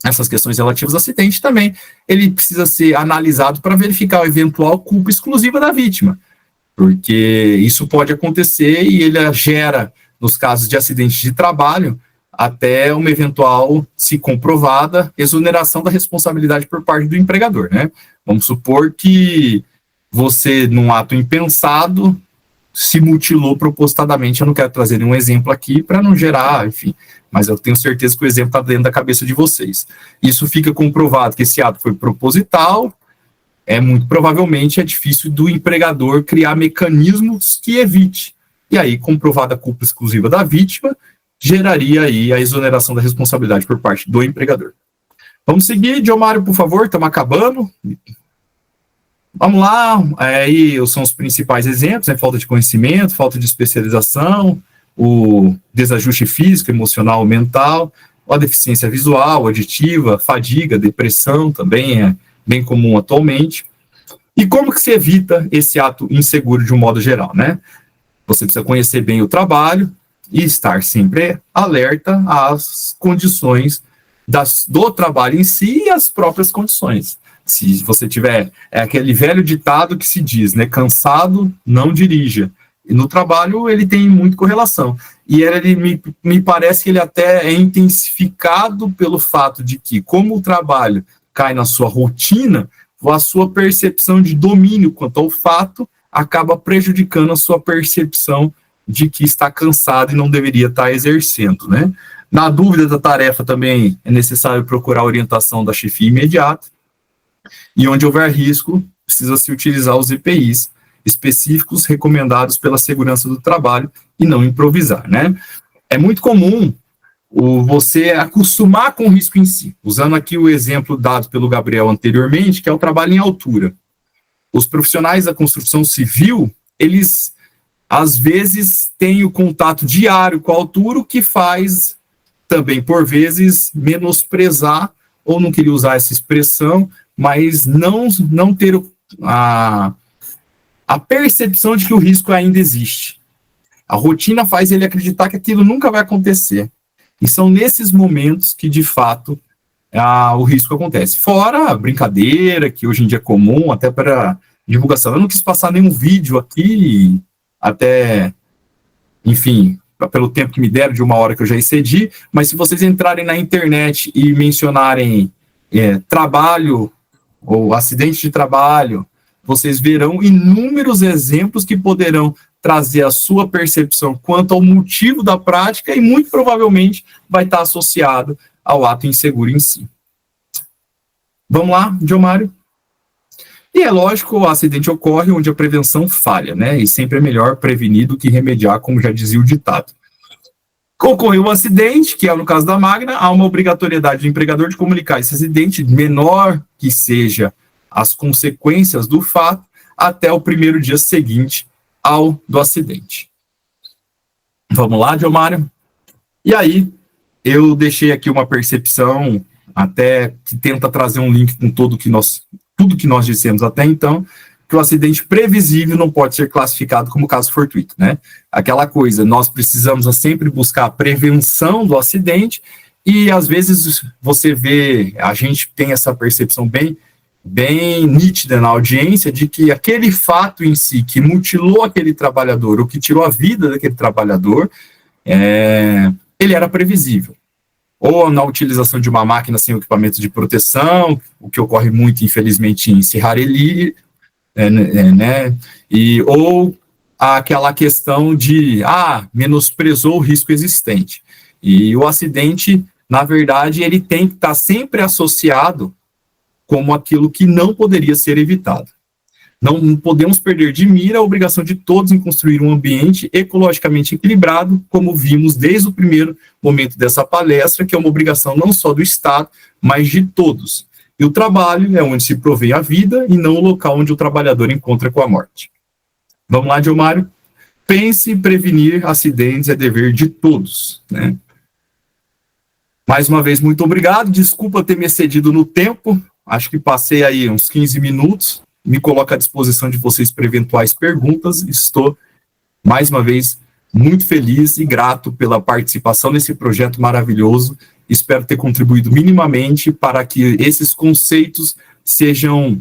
essas questões relativas ao acidente também. Ele precisa ser analisado para verificar a eventual culpa exclusiva da vítima, porque isso pode acontecer e ele gera, nos casos de acidente de trabalho, até uma eventual, se comprovada, exoneração da responsabilidade por parte do empregador, né? Vamos supor que você, num ato impensado, se mutilou propositadamente. Eu não quero trazer nenhum exemplo aqui para não gerar, enfim, mas eu tenho certeza que o exemplo está dentro da cabeça de vocês. Isso fica comprovado que esse ato foi proposital, muito provavelmente é difícil do empregador criar mecanismos que evite. E aí, comprovada a culpa exclusiva da vítima, geraria aí a exoneração da responsabilidade por parte do empregador. Vamos seguir, Diomário, por favor, estamos acabando. Vamos lá, aí são os principais exemplos, né? Falta de conhecimento, falta de especialização, o desajuste físico, emocional, mental, a deficiência visual, auditiva, fadiga, depressão também é bem comum atualmente. E como que se evita esse ato inseguro de um modo geral, né? Você precisa conhecer bem o trabalho e estar sempre alerta às condições do trabalho em si e às próprias condições. Se você tiver aquele velho ditado que se diz, né, cansado, não dirija. E no trabalho ele tem muita correlação. E ele me parece que ele até é intensificado pelo fato de que, como o trabalho cai na sua rotina, a sua percepção de domínio quanto ao fato acaba prejudicando a sua percepção de que está cansado e não deveria estar exercendo, né? Na dúvida da tarefa também é necessário procurar a orientação da chefia imediata, e onde houver risco, precisa-se utilizar os EPIs específicos recomendados pela segurança do trabalho e não improvisar, né? É muito comum você acostumar com o risco em si, usando aqui o exemplo dado pelo Gabriel anteriormente, que é o trabalho em altura. Os profissionais da construção civil, eles, às vezes, têm o contato diário com a altura, o que faz também, por vezes, menosprezar, ou não queria usar essa expressão, mas não ter a percepção de que o risco ainda existe. A rotina faz ele acreditar que aquilo nunca vai acontecer. E são nesses momentos que, de fato, o risco acontece. Fora a brincadeira, que hoje em dia é comum, até para divulgação. Eu não quis passar nenhum vídeo aqui, até, enfim, pelo tempo que me deram, de 1 hora que eu já excedi, mas se vocês entrarem na internet e mencionarem trabalho ou acidente de trabalho, vocês verão inúmeros exemplos que poderão trazer a sua percepção quanto ao motivo da prática e muito provavelmente vai estar associado ao ato inseguro em si. Vamos lá, Diomário? E é lógico, o acidente ocorre onde a prevenção falha, né? E sempre é melhor prevenir do que remediar, como já dizia o ditado. Ocorreu um acidente, que é no caso da Magna, há uma obrigatoriedade do empregador de comunicar esse acidente, menor que seja as consequências do fato, até o primeiro dia seguinte ao do acidente. Vamos lá, Diomário? E aí, eu deixei aqui uma percepção, até que tenta trazer um link com tudo que nós dissemos até então, que o acidente previsível não pode ser classificado como caso fortuito, né? Aquela coisa, nós precisamos sempre buscar a prevenção do acidente e, às vezes, você vê, a gente tem essa percepção bem nítida na audiência de que aquele fato em si que mutilou aquele trabalhador ou que tirou a vida daquele trabalhador, ele era previsível. Ou na utilização de uma máquina sem equipamento de proteção, o que ocorre muito, infelizmente, em Serrarelia, né? Ou aquela questão de, menosprezou o risco existente. E o acidente, na verdade, ele tem que estar sempre associado como aquilo que não poderia ser evitado. Não podemos perder de mira a obrigação de todos em construir um ambiente ecologicamente equilibrado, como vimos desde o primeiro momento dessa palestra, que é uma obrigação não só do Estado, mas de todos. E o trabalho é onde se provém a vida e não o local onde o trabalhador encontra com a morte. Vamos lá, Diomário? Pense em prevenir acidentes, é dever de todos, né? Mais uma vez, muito obrigado. Desculpa ter me excedido no tempo. Acho que passei aí uns 15 minutos. Me coloco à disposição de vocês para eventuais perguntas. Estou, mais uma vez, muito feliz e grato pela participação nesse projeto maravilhoso. Espero ter contribuído minimamente para que esses conceitos sejam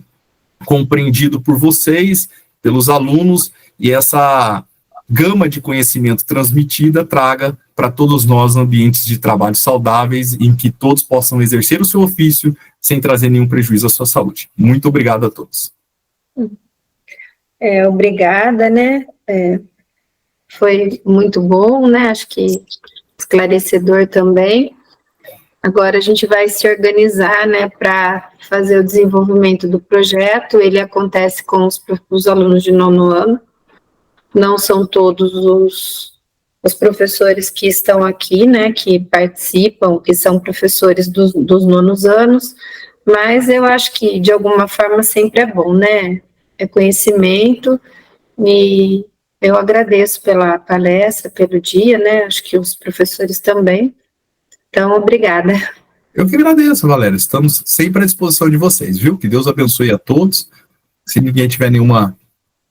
compreendidos por vocês, pelos alunos, e essa gama de conhecimento transmitida traga para todos nós ambientes de trabalho saudáveis em que todos possam exercer o seu ofício sem trazer nenhum prejuízo à sua saúde. Muito obrigado a todos. Obrigada, né? Foi muito bom, né? Acho que esclarecedor também. Agora a gente vai se organizar, né, para fazer o desenvolvimento do projeto. Ele acontece com os alunos de 9º ano. Não são todos os professores que estão aqui, né, que participam, que são professores dos nonos anos, mas eu acho que, de alguma forma, sempre é bom, né? É conhecimento, e eu agradeço pela palestra, pelo dia, né? Acho que os professores também. Então, obrigada. Eu que agradeço, Valéria. Estamos sempre à disposição de vocês, viu? Que Deus abençoe a todos. Se ninguém tiver nenhuma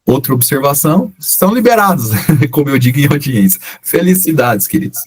outra observação, estão liberados, como eu digo em audiência. Felicidades, queridos.